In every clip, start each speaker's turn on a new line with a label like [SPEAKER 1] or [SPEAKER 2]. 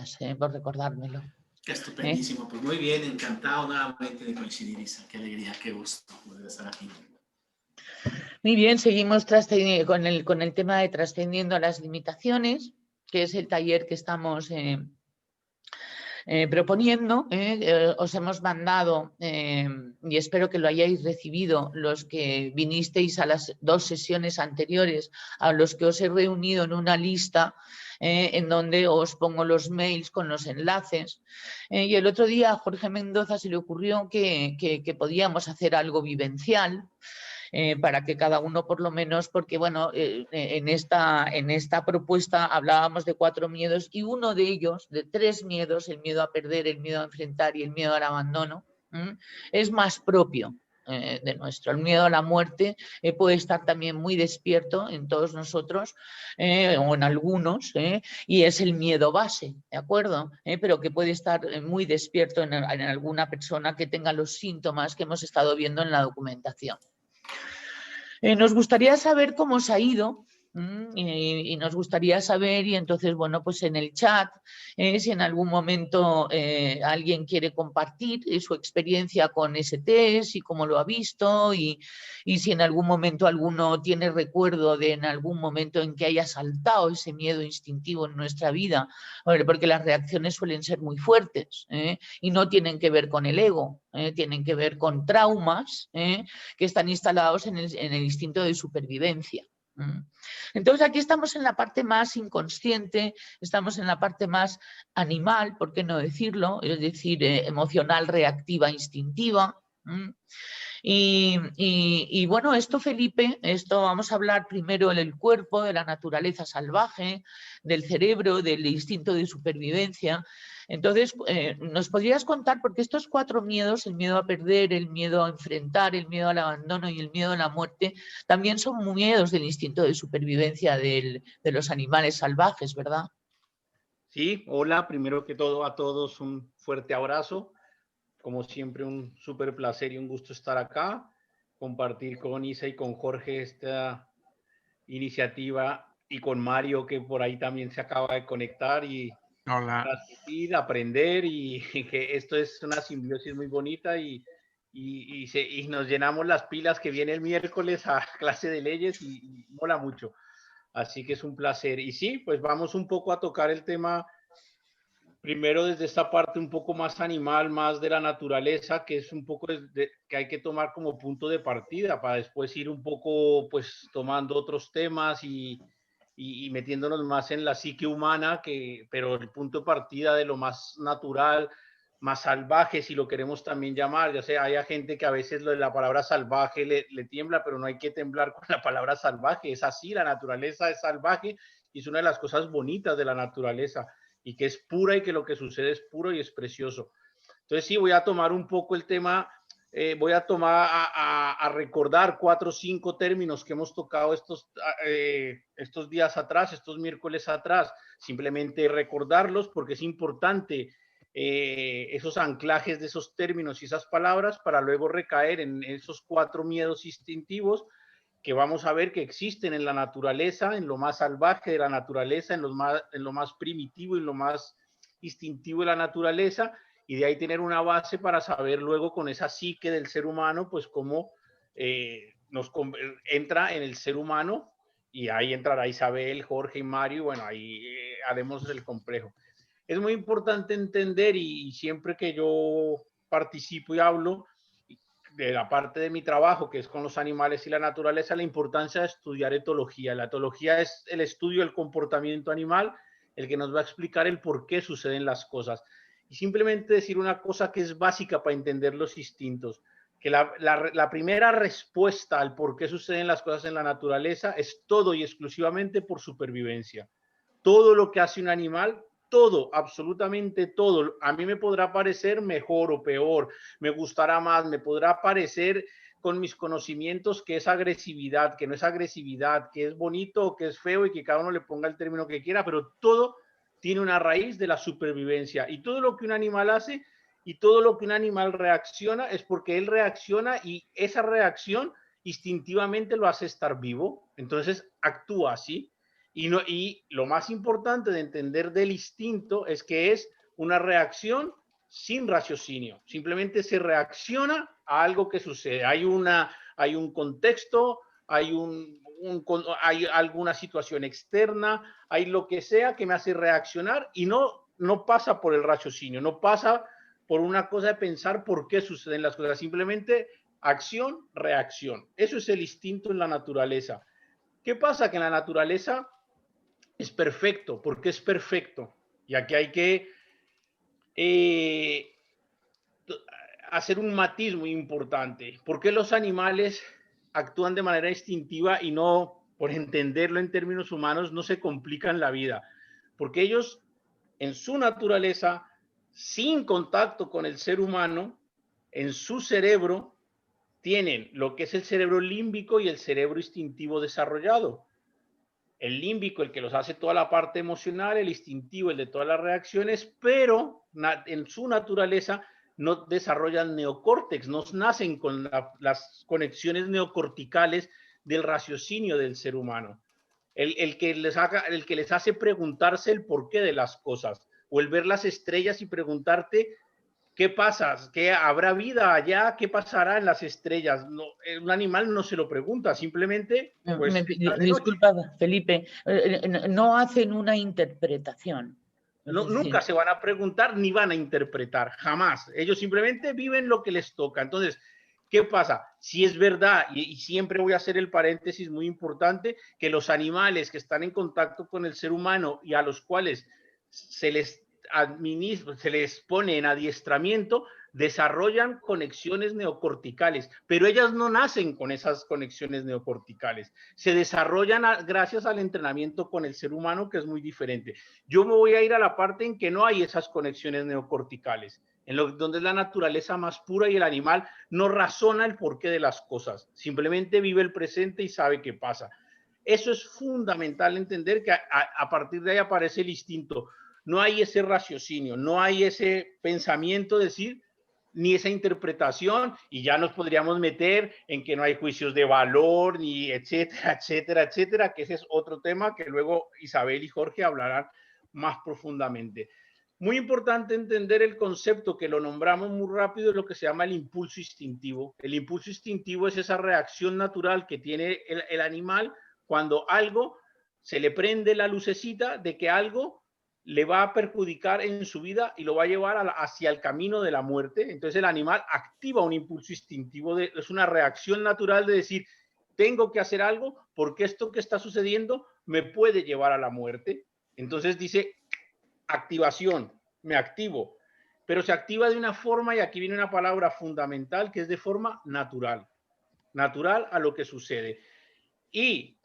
[SPEAKER 1] gracias por recordármelo.
[SPEAKER 2] Estupendísimo, pues muy bien, encantado nuevamente de coincidir, Isa. Qué alegría, qué gusto poder estar aquí.
[SPEAKER 1] Muy bien, seguimos con el tema de Trascendiendo las Limitaciones, que es el taller que estamos proponiendo. Os hemos mandado, y espero que lo hayáis recibido, los que vinisteis a las 2 sesiones anteriores, a los que os he reunido en una lista en donde os pongo los mails con los enlaces. Y el otro día a Jorge Mendoza se le ocurrió que podíamos hacer algo vivencial, para que cada uno por lo menos, porque bueno, en esta propuesta hablábamos de 4 miedos y uno de ellos, de 3 miedos, el miedo a perder, el miedo a enfrentar y el miedo al abandono, es más propio de nuestro. El miedo a la muerte puede estar también muy despierto en todos nosotros o en algunos, y es el miedo base, ¿de acuerdo? Pero que puede estar muy despierto en alguna persona que tenga los síntomas que hemos estado viendo en la documentación. Nos gustaría saber cómo os ha ido y nos gustaría saber, y entonces, bueno, pues en el chat, si en algún momento alguien quiere compartir su experiencia con ese test y cómo lo ha visto y si en algún momento alguno tiene recuerdo de en algún momento en que haya saltado ese miedo instintivo en nuestra vida, porque las reacciones suelen ser muy fuertes y no tienen que ver con el ego, tienen que ver con traumas que están instalados en el instinto de supervivencia. Entonces aquí estamos en la parte más inconsciente, estamos en la parte más animal, ¿por qué no decirlo? Es decir, emocional, reactiva, instintiva. Y bueno, esto, Felipe, esto vamos a hablar primero del cuerpo, de la naturaleza salvaje, del cerebro, del instinto de supervivencia. Entonces, ¿nos podrías contar? Porque estos 4 miedos, el miedo a perder, el miedo a enfrentar, el miedo al abandono y el miedo a la muerte, también son miedos del instinto de supervivencia de los animales salvajes, ¿verdad?
[SPEAKER 3] Sí, hola, primero que todo a todos un fuerte abrazo. Como siempre, un súper placer y un gusto estar acá, compartir con Isa y con Jorge esta iniciativa y con Mario, que por ahí también se acaba de conectar, y transmitir, aprender, y que esto es una simbiosis muy bonita y nos llenamos las pilas, que viene el miércoles a clase de leyes y mola mucho. Así que es un placer. Y sí, pues vamos un poco a tocar el tema primero desde esta parte un poco más animal, más de la naturaleza, que es un poco que hay que tomar como punto de partida para después ir un poco pues tomando otros temas y metiéndonos más en la psique humana, pero el punto de partida de lo más natural, más salvaje, si lo queremos también llamar. Ya sea, hay gente que a veces lo de la palabra salvaje le tiembla, pero no hay que temblar con la palabra salvaje. Es así, la naturaleza es salvaje y es una de las cosas bonitas de la naturaleza, y que es pura y que lo que sucede es puro y es precioso. Entonces sí, voy a tomar un poco el tema, voy a tomar a recordar 4 o 5 términos que hemos tocado estos días atrás, estos miércoles atrás, simplemente recordarlos porque es importante esos anclajes de esos términos y esas palabras para luego recaer en esos 4 miedos instintivos que vamos a ver que existen en la naturaleza, en lo más salvaje de la naturaleza, en lo más primitivo y lo más instintivo de la naturaleza, y de ahí tener una base para saber luego con esa psique del ser humano, pues cómo entra en el ser humano, y ahí entrará Isabel, Jorge y Mario, y bueno, ahí haremos el complejo. Es muy importante entender, y siempre que yo participo y hablo, de la parte de mi trabajo, que es con los animales y la naturaleza, la importancia de estudiar etología. La etología es el estudio del comportamiento animal, el que nos va a explicar el por qué suceden las cosas. Y simplemente decir una cosa que es básica para entender los instintos, que la primera respuesta al por qué suceden las cosas en la naturaleza es todo y exclusivamente por supervivencia. Todo lo que hace un animal, todo, absolutamente todo, a mí me podrá parecer mejor o peor, me gustará más, me podrá parecer con mis conocimientos que es agresividad, que no es agresividad, que es bonito o que es feo, y que cada uno le ponga el término que quiera, pero todo tiene una raíz de la supervivencia, y todo lo que un animal hace y todo lo que un animal reacciona es porque él reacciona, y esa reacción instintivamente lo hace estar vivo, entonces actúa así. Y lo más importante de entender del instinto es que es una reacción sin raciocinio. Simplemente se reacciona a algo que sucede. Hay un contexto, hay alguna situación externa, hay lo que sea que me hace reaccionar y no pasa por el raciocinio, no pasa por una cosa de pensar por qué suceden las cosas. Simplemente acción, reacción. Eso es el instinto en la naturaleza. ¿Qué pasa? Que en la naturaleza es perfecto. ¿Por qué es perfecto? Y aquí hay que hacer un matiz muy importante. ¿Por qué los animales actúan de manera instintiva y no, por entenderlo en términos humanos, no se complican la vida? Porque ellos, en su naturaleza, sin contacto con el ser humano, en su cerebro, tienen lo que es el cerebro límbico y el cerebro instintivo desarrollado. El límbico, el que los hace toda la parte emocional, el instintivo, el de todas las reacciones, pero en su naturaleza no desarrollan neocórtex, no nacen con las conexiones neocorticales del raciocinio del ser humano. El que les hace preguntarse el porqué de las cosas, o el ver las estrellas y preguntarte ¿qué pasa? ¿Qué habrá vida allá? ¿Qué pasará en las estrellas? No, un animal no se lo pregunta, simplemente pues está de noche.
[SPEAKER 1] Disculpa, Felipe, no hacen una interpretación.
[SPEAKER 3] No, nunca se van a preguntar ni van a interpretar, jamás. Ellos simplemente viven lo que les toca. Entonces, ¿qué pasa? Si es verdad, y siempre voy a hacer el paréntesis muy importante, que los animales que están en contacto con el ser humano y a los cuales se les pone en adiestramiento, desarrollan conexiones neocorticales, pero ellas no nacen con esas conexiones neocorticales, se desarrollan gracias al entrenamiento con el ser humano, que es muy diferente. Yo me voy a ir a la parte en que no hay esas conexiones neocorticales, donde es la naturaleza más pura y el animal no razona el porqué de las cosas, simplemente vive el presente y sabe qué pasa. Eso es fundamental entender que a partir de ahí aparece el instinto. No hay ese raciocinio, no hay ese pensamiento, decir, ni esa interpretación, y ya nos podríamos meter en que no hay juicios de valor, ni etcétera, etcétera, etcétera, que ese es otro tema que luego Isabel y Jorge hablarán más profundamente. Muy importante entender el concepto que lo nombramos muy rápido, es lo que se llama el impulso instintivo. El impulso instintivo es esa reacción natural que tiene el animal cuando algo se le prende la lucecita de que algo le va a perjudicar en su vida y lo va a llevar hacia el camino de la muerte. Entonces el animal activa un impulso instintivo, es una reacción natural de decir, tengo que hacer algo porque esto que está sucediendo me puede llevar a la muerte. Entonces dice, activación, me activo, pero se activa de una forma, y aquí viene una palabra fundamental, que es de forma natural, natural a lo que sucede. Y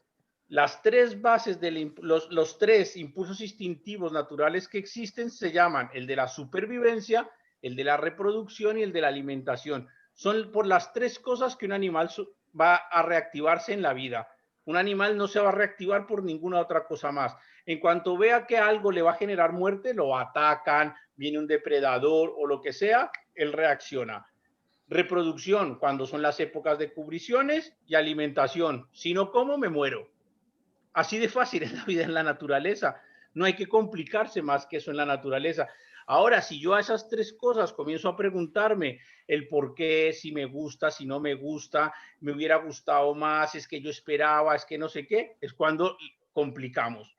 [SPEAKER 3] las tres bases, los tres impulsos instintivos naturales que existen se llaman el de la supervivencia, el de la reproducción y el de la alimentación. Son por las tres cosas que un animal va a reactivarse en la vida. Un animal no se va a reactivar por ninguna otra cosa más. En cuanto vea que algo le va a generar muerte, lo atacan, viene un depredador o lo que sea, él reacciona. Reproducción, cuando son las épocas de cubriciones, y alimentación. Si no como, me muero. Así de fácil es la vida en la naturaleza. No hay que complicarse más que eso en la naturaleza. Ahora, si yo a esas tres cosas comienzo a preguntarme el por qué, si me gusta, si no me gusta, me hubiera gustado más, es que yo esperaba, es que no sé qué, es cuando complicamos,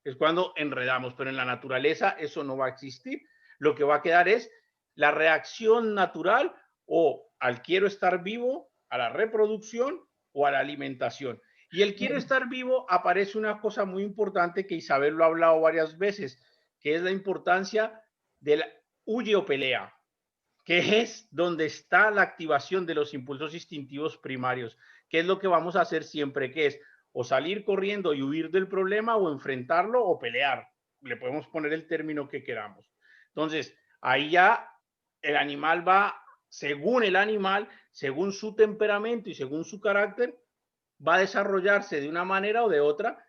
[SPEAKER 3] es cuando enredamos. Pero en la naturaleza eso no va a existir. Lo que va a quedar es la reacción natural o al quiero estar vivo, a la reproducción o a la alimentación. Y el quiero estar vivo aparece una cosa muy importante que Isabel lo ha hablado varias veces, que es la importancia del huye o pelea, que es donde está la activación de los impulsos instintivos primarios, que es lo que vamos a hacer siempre, que es o salir corriendo y huir del problema o enfrentarlo o pelear. Le podemos poner el término que queramos. Entonces, ahí ya el animal va, según el animal, según su temperamento y según su carácter, va a desarrollarse de una manera o de otra.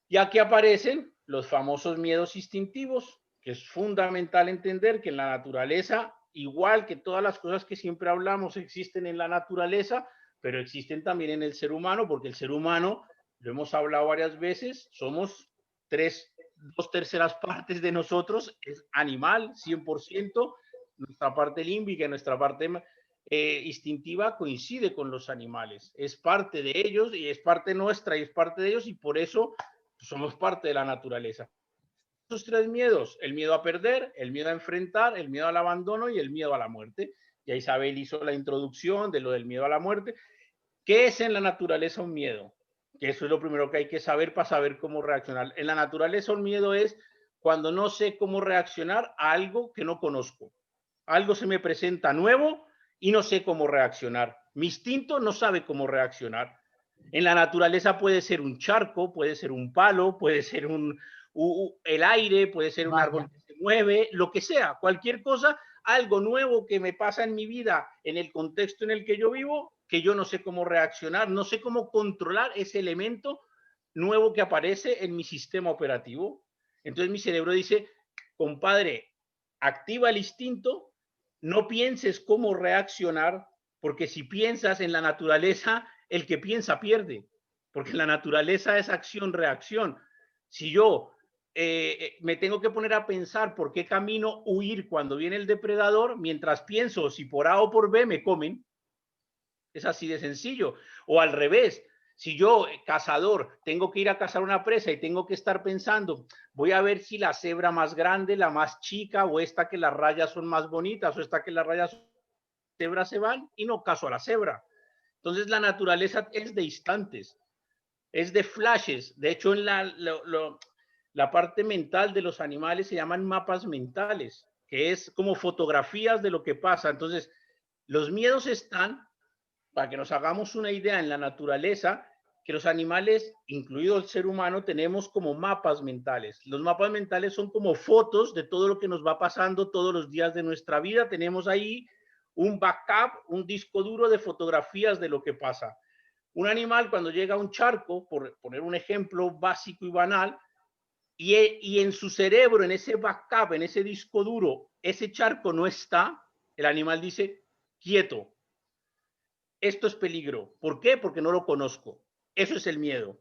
[SPEAKER 3] Y aquí aparecen los famosos miedos instintivos, que es fundamental entender que en la naturaleza, igual que todas las cosas que siempre hablamos existen en la naturaleza, pero existen también en el ser humano, porque el ser humano lo hemos hablado varias veces, somos 2/3 partes de nosotros es animal, 100%, nuestra parte límbica, nuestra parte instintiva coincide con los animales, es parte de ellos y es parte nuestra y es parte de ellos y por eso somos parte de la naturaleza. Esos 3 miedos, el miedo a perder, el miedo a enfrentar, el miedo al abandono y el miedo a la muerte. Ya Isabel hizo la introducción de lo del miedo a la muerte. ¿Qué es en la naturaleza un miedo? Que eso es lo primero que hay que saber para saber cómo reaccionar. En la naturaleza un miedo es cuando no sé cómo reaccionar a algo que no conozco. Algo se me presenta nuevo y no sé cómo reaccionar. Mi instinto no sabe cómo reaccionar. En la naturaleza puede ser un charco, puede ser un palo, puede ser el aire, puede ser un árbol que se mueve, lo que sea, cualquier cosa, algo nuevo que me pasa en mi vida, en el contexto en el que yo vivo, que yo no sé cómo reaccionar, no sé cómo controlar ese elemento nuevo que aparece en mi sistema operativo. Entonces mi cerebro dice, compadre, activa el instinto, no pienses cómo reaccionar, porque si piensas en la naturaleza, el que piensa pierde, porque la naturaleza es acción-reacción. Si yo me tengo que poner a pensar por qué camino huir cuando viene el depredador, mientras pienso si por A o por B me comen, es así de sencillo. O al revés, si yo, cazador, tengo que ir a cazar una presa y tengo que estar pensando, voy a ver si la cebra más grande, la más chica, o esta que las rayas son más bonitas, o esta que las rayas cebras se van y no caso a la cebra. Entonces la naturaleza es de instantes, es de flashes. De hecho, en la parte mental de los animales se llaman mapas mentales, que es como fotografías de lo que pasa. Entonces, los miedos están, para que nos hagamos una idea, en la naturaleza, que los animales, incluido el ser humano, tenemos como mapas mentales. Los mapas mentales son como fotos de todo lo que nos va pasando todos los días de nuestra vida. Tenemos ahí un backup, un disco duro de fotografías de lo que pasa. Un animal cuando llega a un charco, por poner un ejemplo básico y banal, y en su cerebro, en ese backup, en ese disco duro, ese charco no está, el animal dice, quieto, esto es peligro. ¿Por qué? Porque no lo conozco. Eso es el miedo.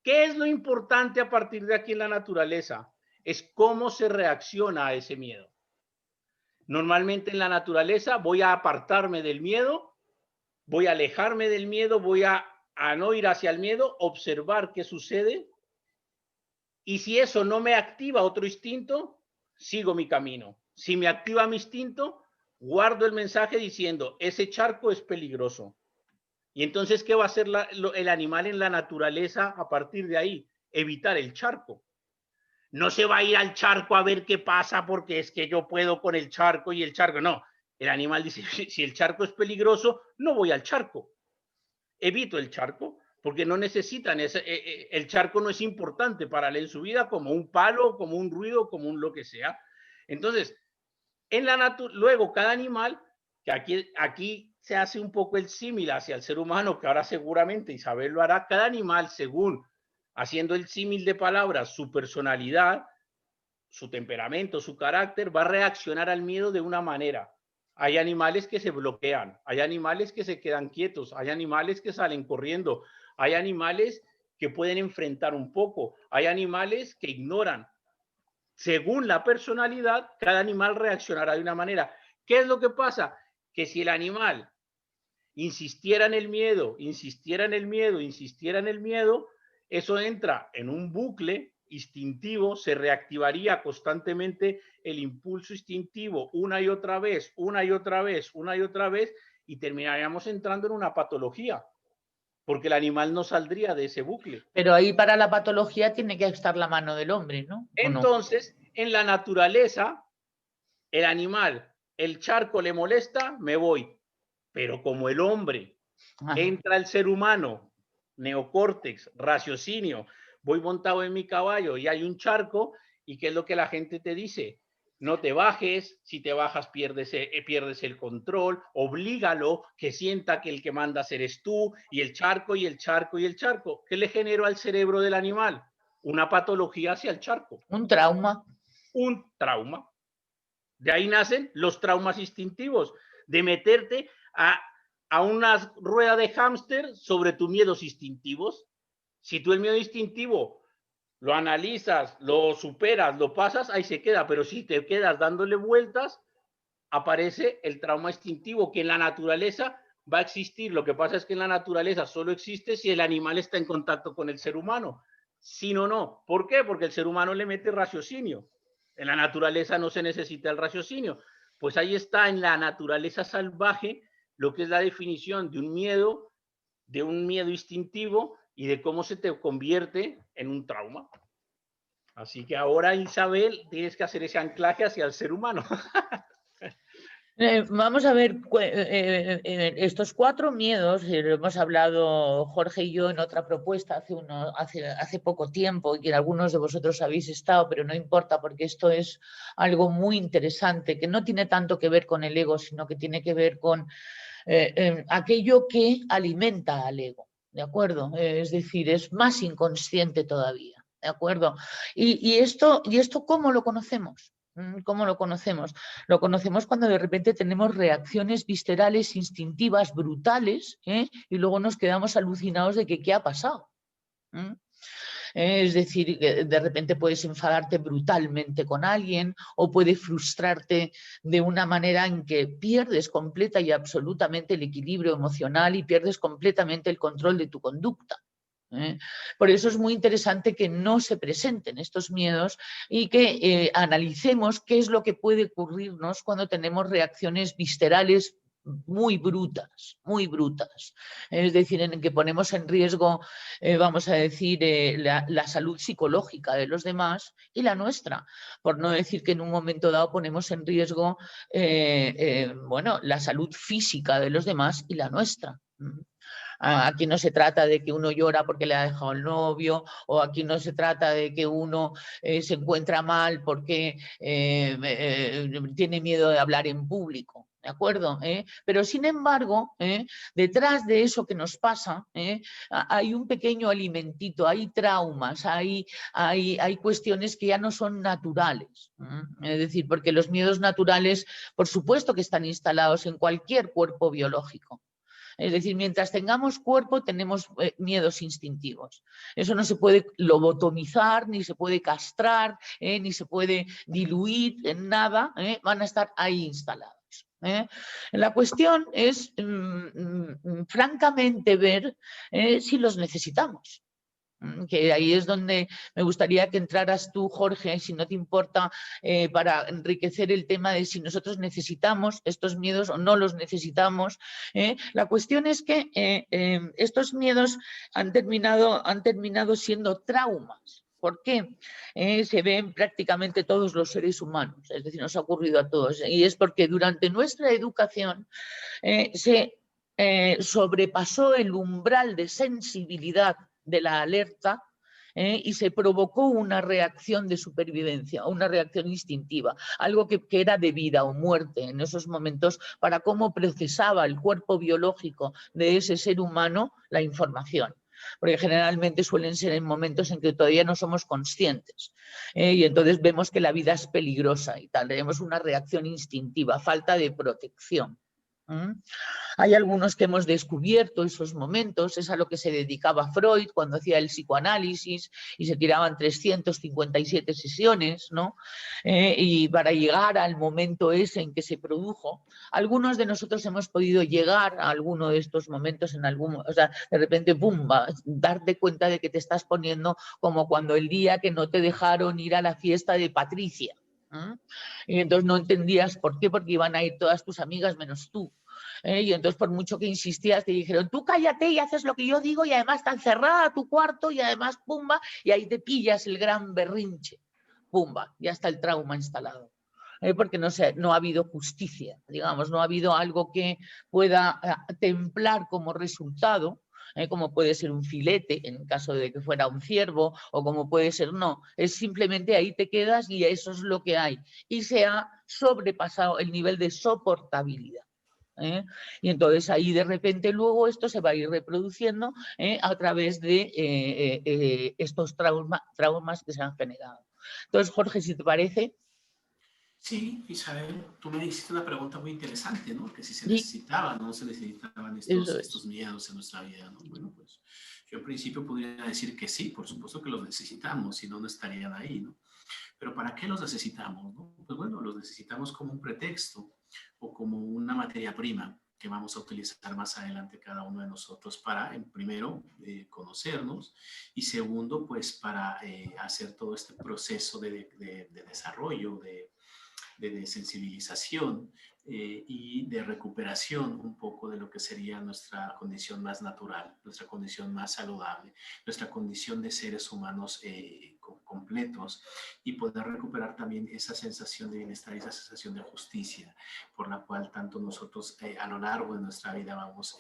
[SPEAKER 3] ¿Qué es lo importante a partir de aquí en la naturaleza? Es cómo se reacciona a ese miedo. Normalmente en la naturaleza voy a apartarme del miedo, voy a alejarme del miedo, voy a no ir hacia el miedo, observar qué sucede. Y si eso no me activa otro instinto, sigo mi camino. Si me activa mi instinto, guardo el mensaje diciendo, ese charco es peligroso. Y entonces, ¿qué va a hacer el animal en la naturaleza a partir de ahí? Evitar el charco. No se va a ir al charco a ver qué pasa porque es que yo puedo con el charco y el charco. No, el animal dice, si el charco es peligroso, no voy al charco. Evito el charco porque no necesitan, el charco no es importante para él en su vida como un palo, como un ruido, como un lo que sea. Entonces, luego cada animal, que aquí se hace un poco el símil hacia el ser humano, que ahora seguramente Isabel lo hará, cada animal, según haciendo el símil de palabras, su personalidad, su temperamento, su carácter, va a reaccionar al miedo de una manera. Hay animales que se bloquean, hay animales que se quedan quietos, hay animales que salen corriendo, hay animales que pueden enfrentar un poco, hay animales que ignoran. Según la personalidad, cada animal reaccionará de una manera. ¿Qué es lo que pasa? Que si el animal insistiera en el miedo, insistiera en el miedo, insistiera en el miedo, eso entra en un bucle instintivo, se reactivaría constantemente el impulso instintivo una y otra vez, una y otra vez, una y otra vez, y terminaríamos entrando en una patología, porque el animal no saldría de ese bucle.
[SPEAKER 1] Pero ahí para la patología tiene que estar la mano del hombre, ¿no?
[SPEAKER 3] Entonces, en la naturaleza, el animal, el charco le molesta, me voy. Pero como el hombre entra el ser humano, neocórtex, raciocinio, voy montado en mi caballo y hay un charco, ¿y qué es lo que la gente te dice? No te bajes, si te bajas pierdes el control, oblígalo, que sienta que el que mandas eres tú, y el charco, y el charco, y el charco. ¿Qué le generó al cerebro del animal? Una patología hacia el charco.
[SPEAKER 1] Un trauma.
[SPEAKER 3] Un trauma. De ahí nacen los traumas instintivos, de meterte a una rueda de hámster sobre tus miedos instintivos. Si tú el miedo instintivo lo analizas, lo superas, lo pasas, ahí se queda, pero si te quedas dándole vueltas, aparece el trauma instintivo, que en la naturaleza va a existir. Lo que pasa es que en la naturaleza solo existe si el animal está en contacto con el ser humano. Si no, no. ¿Por qué? Porque el ser humano le mete raciocinio. En la naturaleza no se necesita el raciocinio. Pues ahí está en la naturaleza salvaje lo que es la definición de un miedo instintivo y de cómo se te convierte en un trauma. Así que ahora, Isabel, tienes que hacer ese anclaje hacia el ser humano.
[SPEAKER 1] Vamos a ver estos 4 miedos, lo hemos hablado Jorge y yo en otra propuesta hace poco tiempo, y que algunos de vosotros habéis estado, pero no importa porque esto es algo muy interesante, que no tiene tanto que ver con el ego, sino que tiene que ver con aquello que alimenta al ego, ¿de acuerdo? Es decir, es más inconsciente todavía, ¿de acuerdo? ¿Y esto cómo lo conocemos? ¿Cómo lo conocemos? Lo conocemos cuando de repente tenemos reacciones viscerales, instintivas, brutales, y luego nos quedamos alucinados de que qué ha pasado. Es decir, de repente puedes enfadarte brutalmente con alguien o puede frustrarte de una manera en que pierdes completa y absolutamente el equilibrio emocional y pierdes completamente el control de tu conducta. Por eso es muy interesante que no se presenten estos miedos y que analicemos qué es lo que puede ocurrirnos cuando tenemos reacciones viscerales muy brutas, muy brutas. Es decir, en que ponemos en riesgo, vamos a decir, la salud psicológica de los demás y la nuestra. Por no decir que en un momento dado ponemos en riesgo bueno, la salud física de los demás y la nuestra. Aquí no se trata de que uno llora porque le ha dejado el novio, o aquí no se trata de que uno se encuentra mal porque tiene miedo de hablar en público, ¿de acuerdo? Pero sin embargo, detrás de eso que nos pasa, hay un pequeño alimentito, hay traumas, hay cuestiones que ya no son naturales. Es decir, porque los miedos naturales, por supuesto que están instalados en cualquier cuerpo biológico. Es decir, mientras tengamos cuerpo tenemos miedos instintivos. Eso no se puede lobotomizar, ni se puede castrar, ni se puede diluir en nada, van a estar ahí instalados. La cuestión es francamente ver si los necesitamos. Que ahí es donde me gustaría que entraras tú, Jorge, si no te importa, para enriquecer el tema de si nosotros necesitamos estos miedos o no los necesitamos. La cuestión es que estos miedos han terminado siendo traumas. ¿Por qué? Se ven prácticamente todos los seres humanos, es decir, nos ha ocurrido a todos, y es porque durante nuestra educación se sobrepasó el umbral de sensibilidad de la alerta y se provocó una reacción de supervivencia, una reacción instintiva, algo que era de vida o muerte en esos momentos para cómo procesaba el cuerpo biológico de ese ser humano la información. Porque generalmente suelen ser en momentos en que todavía no somos conscientes y entonces vemos que la vida es peligrosa y tal, tenemos una reacción instintiva, falta de protección. Hay algunos que hemos descubierto esos momentos, es a lo que se dedicaba Freud cuando hacía el psicoanálisis y se tiraban 357 sesiones, ¿no? Y para llegar al momento ese en que se produjo. Algunos de nosotros hemos podido llegar a alguno de estos momentos en algún, o sea, de repente, ¡pum!, darte cuenta de que te estás poniendo como cuando el día que no te dejaron ir a la fiesta de Patricia. Y entonces no entendías por qué, porque iban a ir todas tus amigas menos tú. Y entonces por mucho que insistías te dijeron, tú cállate y haces lo que yo digo y además está encerrada tu cuarto y además pumba, y ahí te pillas el gran berrinche, pumba, ya está el trauma instalado. Porque no ha habido justicia, digamos, no ha habido algo que pueda templar como resultado, como puede ser un filete en caso de que fuera un ciervo, o como puede ser, no, es simplemente ahí te quedas y eso es lo que hay. Y se ha sobrepasado el nivel de soportabilidad. Y entonces ahí de repente luego esto se va a ir reproduciendo a través de estos traumas que se han generado. Entonces, Jorge, si te parece.
[SPEAKER 2] Sí, Isabel, tú me hiciste una pregunta muy interesante, ¿no? Que si se
[SPEAKER 1] Sí,
[SPEAKER 2] necesitaban o no se necesitaban
[SPEAKER 1] eso
[SPEAKER 2] estos
[SPEAKER 1] es.
[SPEAKER 2] miedos en nuestra vida, ¿no? Bueno, pues yo en principio podría decir que sí, por supuesto que los necesitamos, si no, no estarían ahí, ¿no? Pero ¿para qué los necesitamos, no? Pues bueno, los necesitamos como un pretexto o como una materia prima que vamos a utilizar más adelante cada uno de nosotros para, primero, conocernos y segundo, pues para hacer todo este proceso de desarrollo, de sensibilización y de recuperación un poco de lo que sería nuestra condición más natural, nuestra condición más saludable, nuestra condición de seres humanos completos y poder recuperar también esa sensación de bienestar y esa sensación de justicia por la cual tanto nosotros a lo largo de nuestra vida vamos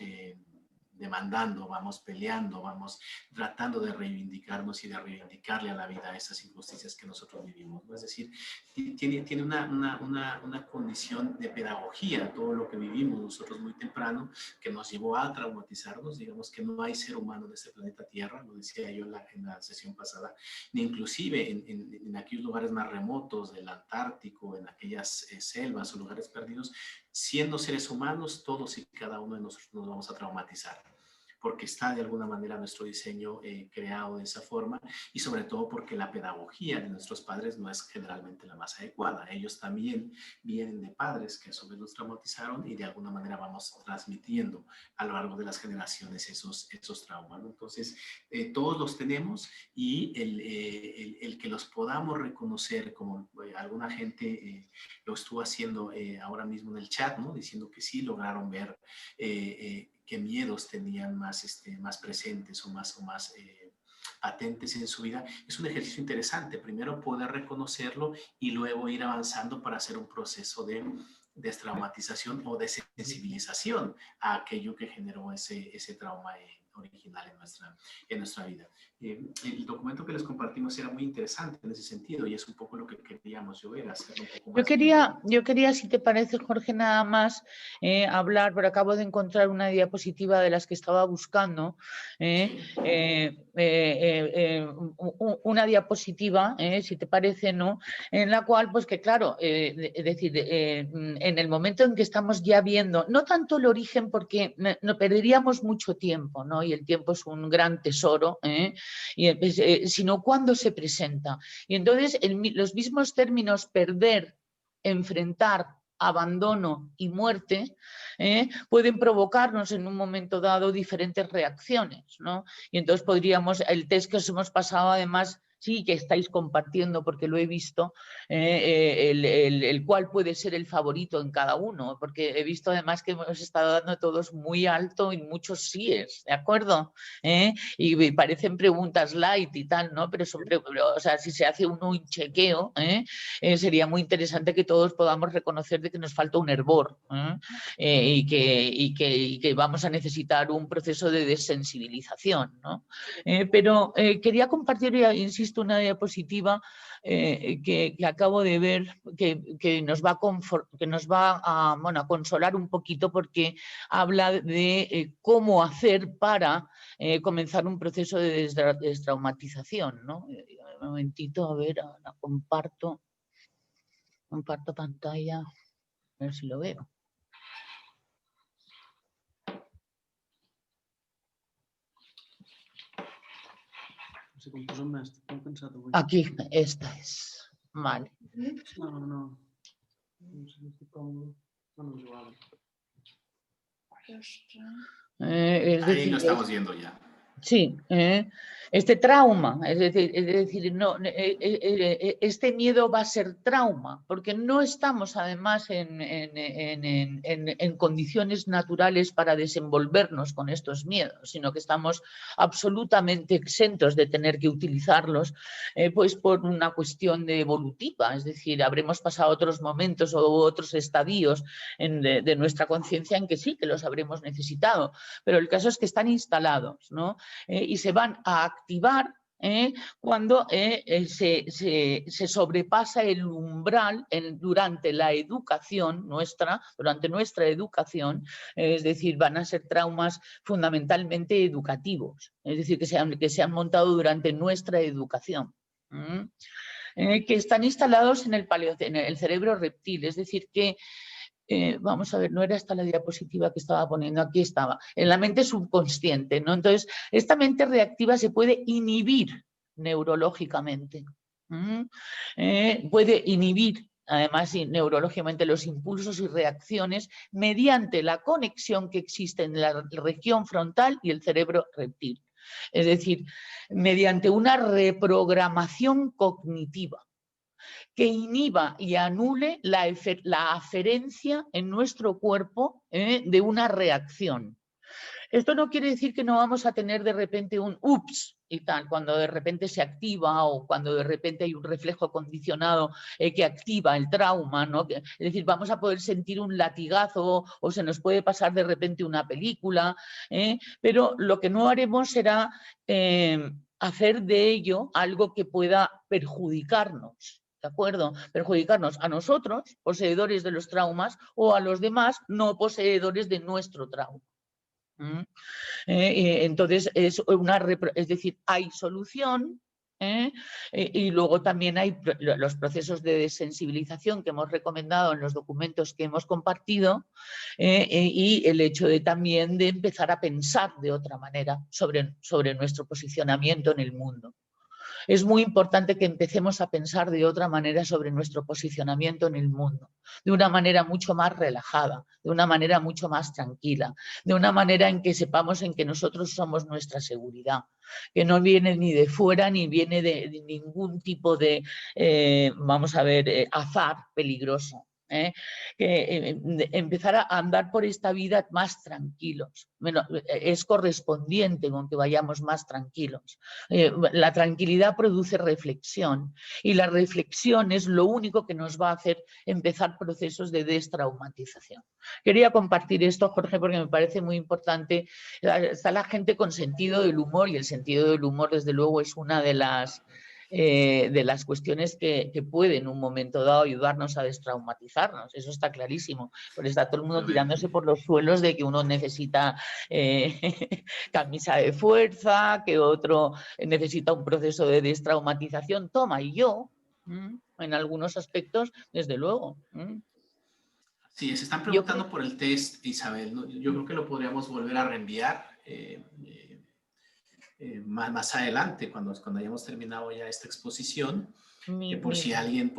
[SPEAKER 2] demandando, vamos peleando, vamos tratando de reivindicarnos y de reivindicarle a la vida esas injusticias que nosotros vivimos, ¿no? Es decir, tiene una condición de pedagogía todo lo que vivimos nosotros muy temprano que nos llevó a traumatizarnos. Digamos que no hay ser humano en este planeta Tierra, lo decía yo en la sesión pasada, ni inclusive en aquellos lugares más remotos del Antártico, en aquellas selvas o lugares perdidos, siendo seres humanos, todos y cada uno de nosotros nos vamos a traumatizar, porque está de alguna manera nuestro diseño creado de esa forma y sobre todo porque la pedagogía de nuestros padres no es generalmente la más adecuada. Ellos también vienen de padres que a su vez nos traumatizaron y de alguna manera vamos transmitiendo a lo largo de las generaciones esos traumas, ¿no? Entonces, todos los tenemos y el que los podamos reconocer, como alguna gente lo estuvo haciendo ahora mismo en el chat, ¿no? Diciendo que sí lograron ver qué miedos tenían más presentes o más patentes en su vida, es un ejercicio interesante. Primero poder reconocerlo y luego ir avanzando para hacer un proceso de destraumatización o de sensibilización a aquello que generó ese trauma original en nuestra vida. El documento que les compartimos era muy interesante en ese sentido y es un poco lo que queríamos ver, hacerlo un poco más
[SPEAKER 1] Yo quería, si te parece, Jorge, nada más hablar, pero acabo de encontrar una diapositiva de las que estaba buscando, una diapositiva, si te parece, ¿no? En la cual, pues que claro, es decir, en el momento en que estamos ya viendo, no tanto el origen, porque no perderíamos mucho tiempo, ¿no? Y el tiempo es un gran tesoro, sino cuando se presenta. Y entonces, los mismos términos perder, enfrentar, abandono y muerte, pueden provocarnos en un momento dado diferentes reacciones, ¿no? Y entonces podríamos, el test que os hemos pasado además, sí que estáis compartiendo porque lo he visto, el cual puede ser el favorito en cada uno, porque he visto además que hemos estado dando todos muy alto y muchos síes, ¿de acuerdo? Y parecen preguntas light y tal, ¿no? Pero son, o sea, si se hace uno un chequeo, sería muy interesante que todos podamos reconocer de que nos falta un hervor, y que vamos a necesitar un proceso de desensibilización, ¿no? Pero quería compartir, insisto, una diapositiva que acabo de ver que nos va a consolar un poquito porque habla de cómo hacer para comenzar un proceso de destraumatización, ¿no? Un momentito, a ver, ahora comparto pantalla, a ver si lo veo. Aquí, esta es. Vale.
[SPEAKER 4] No.
[SPEAKER 1] Es
[SPEAKER 2] ahí
[SPEAKER 1] decir,
[SPEAKER 2] lo estamos viendo ya.
[SPEAKER 1] Sí, este trauma, es decir, este miedo va a ser trauma, porque no estamos además en condiciones naturales para desenvolvernos con estos miedos, sino que estamos absolutamente exentos de tener que utilizarlos, pues por una cuestión de evolutiva, es decir, habremos pasado otros momentos o otros estadios de nuestra conciencia en que sí que los habremos necesitado, pero el caso es que están instalados, ¿no? Y se van a activar cuando se sobrepasa el umbral durante la educación nuestra, durante nuestra educación, es decir, van a ser traumas fundamentalmente educativos, es decir, que se han montado durante nuestra educación. que están instalados en en el cerebro reptil, es decir, que vamos a ver, no era esta la diapositiva que estaba poniendo, aquí estaba, en la mente subconsciente, ¿no? Entonces, esta mente reactiva se puede inhibir neurológicamente. Puede inhibir, además, neurológicamente los impulsos y reacciones mediante la conexión que existe en la región frontal y el cerebro reptil. Es decir, mediante una reprogramación cognitiva que inhiba y anule la aferencia en nuestro cuerpo de una reacción. Esto no quiere decir que no vamos a tener de repente un ups y tal, cuando de repente se activa o cuando de repente hay un reflejo condicionado que activa el trauma, ¿no? Es decir, vamos a poder sentir un latigazo o se nos puede pasar de repente una película, pero lo que no haremos será hacer de ello algo que pueda perjudicarnos. ¿De acuerdo? Perjudicarnos a nosotros, poseedores de los traumas, o a los demás, no poseedores de nuestro trauma. Entonces, es decir, hay solución. Y luego también hay los procesos de desensibilización que hemos recomendado en los documentos que hemos compartido y el hecho de también de empezar a pensar de otra manera sobre nuestro posicionamiento en el mundo. Es muy importante que empecemos a pensar de otra manera sobre nuestro posicionamiento en el mundo, de una manera mucho más relajada, de una manera mucho más tranquila, de una manera en que sepamos en que nosotros somos nuestra seguridad, que no viene ni de fuera ni viene de ningún tipo de, vamos a ver, azar peligroso. Empezar a andar por esta vida más tranquilos. Bueno, es correspondiente con que vayamos más tranquilos. La tranquilidad produce reflexión y la reflexión es lo único que nos va a hacer empezar procesos de destraumatización. Quería compartir esto, Jorge, porque me parece muy importante. Está la gente con sentido del humor y el sentido del humor, desde luego, es una de las cuestiones que puede en un momento dado ayudarnos a destraumatizarnos, eso está clarísimo, pero está todo el mundo tirándose por los suelos de que uno necesita camisa de fuerza, que otro necesita un proceso de destraumatización, toma, y yo, en algunos aspectos, desde luego.
[SPEAKER 2] Sí, se están preguntando por el test, Isabel, ¿no? Yo creo que lo podríamos volver a reenviar más adelante, cuando hayamos terminado ya esta exposición, por si alguien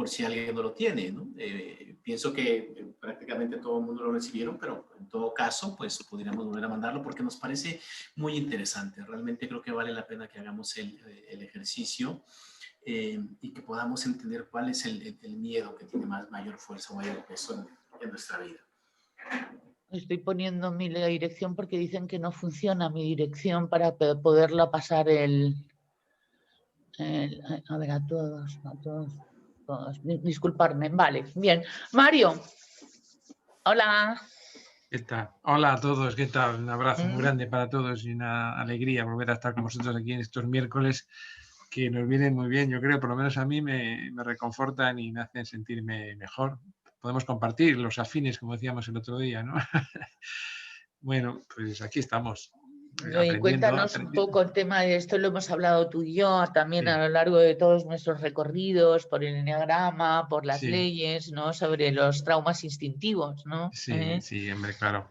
[SPEAKER 2] no lo tiene, ¿no? Pienso que prácticamente todo el mundo lo recibieron, pero en todo caso, pues podríamos volver a mandarlo porque nos parece muy interesante. Realmente creo que vale la pena que hagamos el ejercicio y que podamos entender cuál es el miedo que tiene mayor fuerza o mayor peso en nuestra vida.
[SPEAKER 1] Estoy poniendo la dirección porque dicen que no funciona mi dirección para poderla pasar a ver, a todos. Disculparme, vale, bien. Mario, hola.
[SPEAKER 4] ¿Qué tal? Hola a todos, ¿qué tal? Un abrazo muy grande para todos y una alegría volver a estar con vosotros aquí en estos miércoles que nos vienen muy bien. Yo creo, por lo menos a mí me reconfortan y me hacen sentirme mejor. Podemos compartir los afines, como decíamos el otro día, ¿no? Bueno, pues aquí estamos.
[SPEAKER 1] Y cuéntanos un poco el tema de esto, lo hemos hablado tú y yo también a lo largo de todos nuestros recorridos por el enneagrama, por las leyes, ¿no? Sobre los traumas instintivos, ¿no?
[SPEAKER 4] Sí, hombre, claro.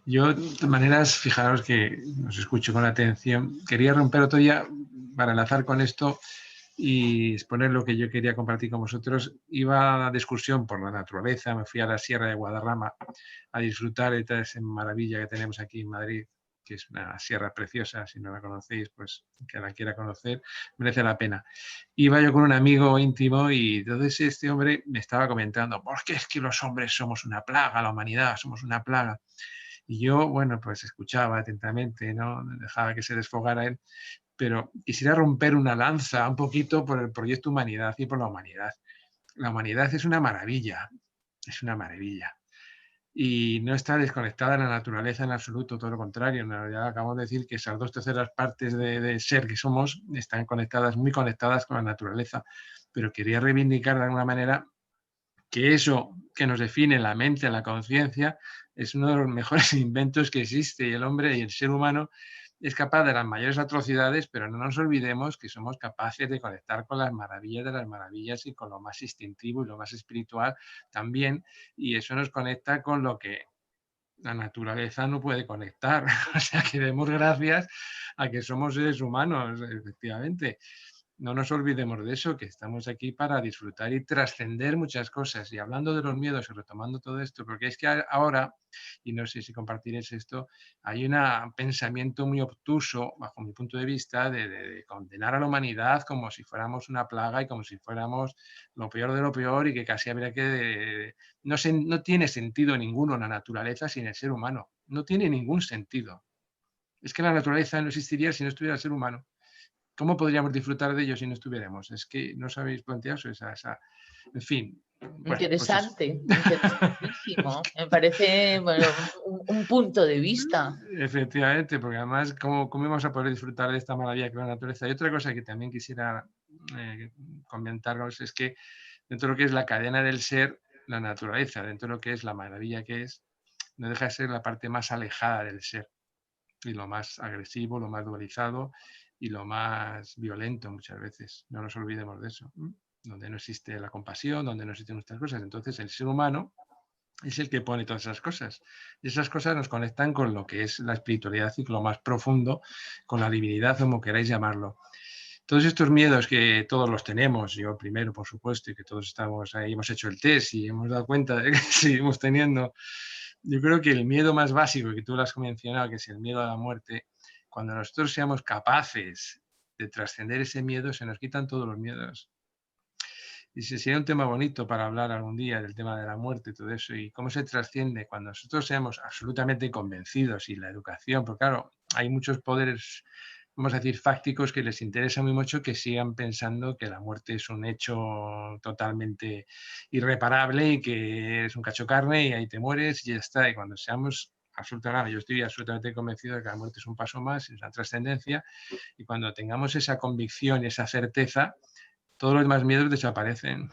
[SPEAKER 4] Yo, de todas maneras, fijaros que os escucho con atención. Quería romper otro día, para enlazar con esto y exponer lo que yo quería compartir con vosotros. Iba de excursión por la naturaleza, me fui a la Sierra de Guadarrama a disfrutar de toda esa maravilla que tenemos aquí en Madrid, que es una sierra preciosa. Si no la conocéis, pues que la quiera conocer, merece la pena. Iba yo con un amigo íntimo y entonces este hombre me estaba comentando, porque es que los hombres somos una plaga, la humanidad somos una plaga. Y yo, bueno, pues escuchaba atentamente, ¿no? Dejaba que se desfogara él, pero quisiera romper una lanza un poquito por el proyecto Humanidad y por la humanidad. La humanidad es una maravilla, es una maravilla. Y no está desconectada de la naturaleza en absoluto, todo lo contrario. En realidad acabamos de decir que esas 2/3 partes de ser que somos están conectadas, muy conectadas con la naturaleza. Pero quería reivindicar de alguna manera que eso que nos define la mente, la conciencia, es uno de los mejores inventos que existe, y el hombre y el ser humano es capaz de las mayores atrocidades, pero no nos olvidemos que somos capaces de conectar con las maravillas de las maravillas y con lo más instintivo y lo más espiritual también, y eso nos conecta con lo que la naturaleza no puede conectar. O sea, que demos gracias a que somos seres humanos, efectivamente. No nos olvidemos de eso, que estamos aquí para disfrutar y trascender muchas cosas. Y hablando de los miedos y retomando todo esto, porque es que ahora, y no sé si compartiréis esto, hay un pensamiento muy obtuso, bajo mi punto de vista, de condenar a la humanidad como si fuéramos una plaga y como si fuéramos lo peor de lo peor, y que casi habría que... no tiene sentido ninguno la naturaleza sin el ser humano. No tiene ningún sentido. Es que la naturaleza no existiría si no estuviera el ser humano. ¿Cómo podríamos disfrutar de ello si no estuviéramos? Es que no os habéis planteado esa... En fin. Bueno,
[SPEAKER 1] interesante, pues interesantísimo. Me parece, bueno, un punto de vista.
[SPEAKER 4] Efectivamente, porque además, ¿cómo vamos a poder disfrutar de esta maravilla que es la naturaleza? Y otra cosa que también quisiera comentaros es que dentro de lo que es la cadena del ser, la naturaleza, dentro de lo que es la maravilla que es, no deja de ser la parte más alejada del ser y lo más agresivo, lo más dualizado y lo más violento muchas veces. No nos olvidemos de eso. Donde no existe la compasión, donde no existen nuestras cosas. Entonces el ser humano es el que pone todas esas cosas. Y esas cosas nos conectan con lo que es la espiritualidad y con lo más profundo, con la divinidad, como queráis llamarlo. Todos estos miedos que todos los tenemos, yo primero, por supuesto, y que todos estamos ahí, hemos hecho el test y hemos dado cuenta de que seguimos teniendo. Yo creo que el miedo más básico, que tú lo has mencionado, que es el miedo a la muerte, cuando nosotros seamos capaces de trascender ese miedo, se nos quitan todos los miedos. Y sería un tema bonito para hablar algún día del tema de la muerte y todo eso, y cómo se trasciende cuando nosotros seamos absolutamente convencidos, y la educación, porque claro, hay muchos poderes, vamos a decir, fácticos, que les interesa muy mucho que sigan pensando que la muerte es un hecho totalmente irreparable y que es un cacho carne y ahí te mueres y ya está. Y cuando seamos absolutamente, yo estoy absolutamente convencido de que la muerte es un paso más, es una trascendencia, y cuando tengamos esa convicción y esa certeza, todos los demás miedos desaparecen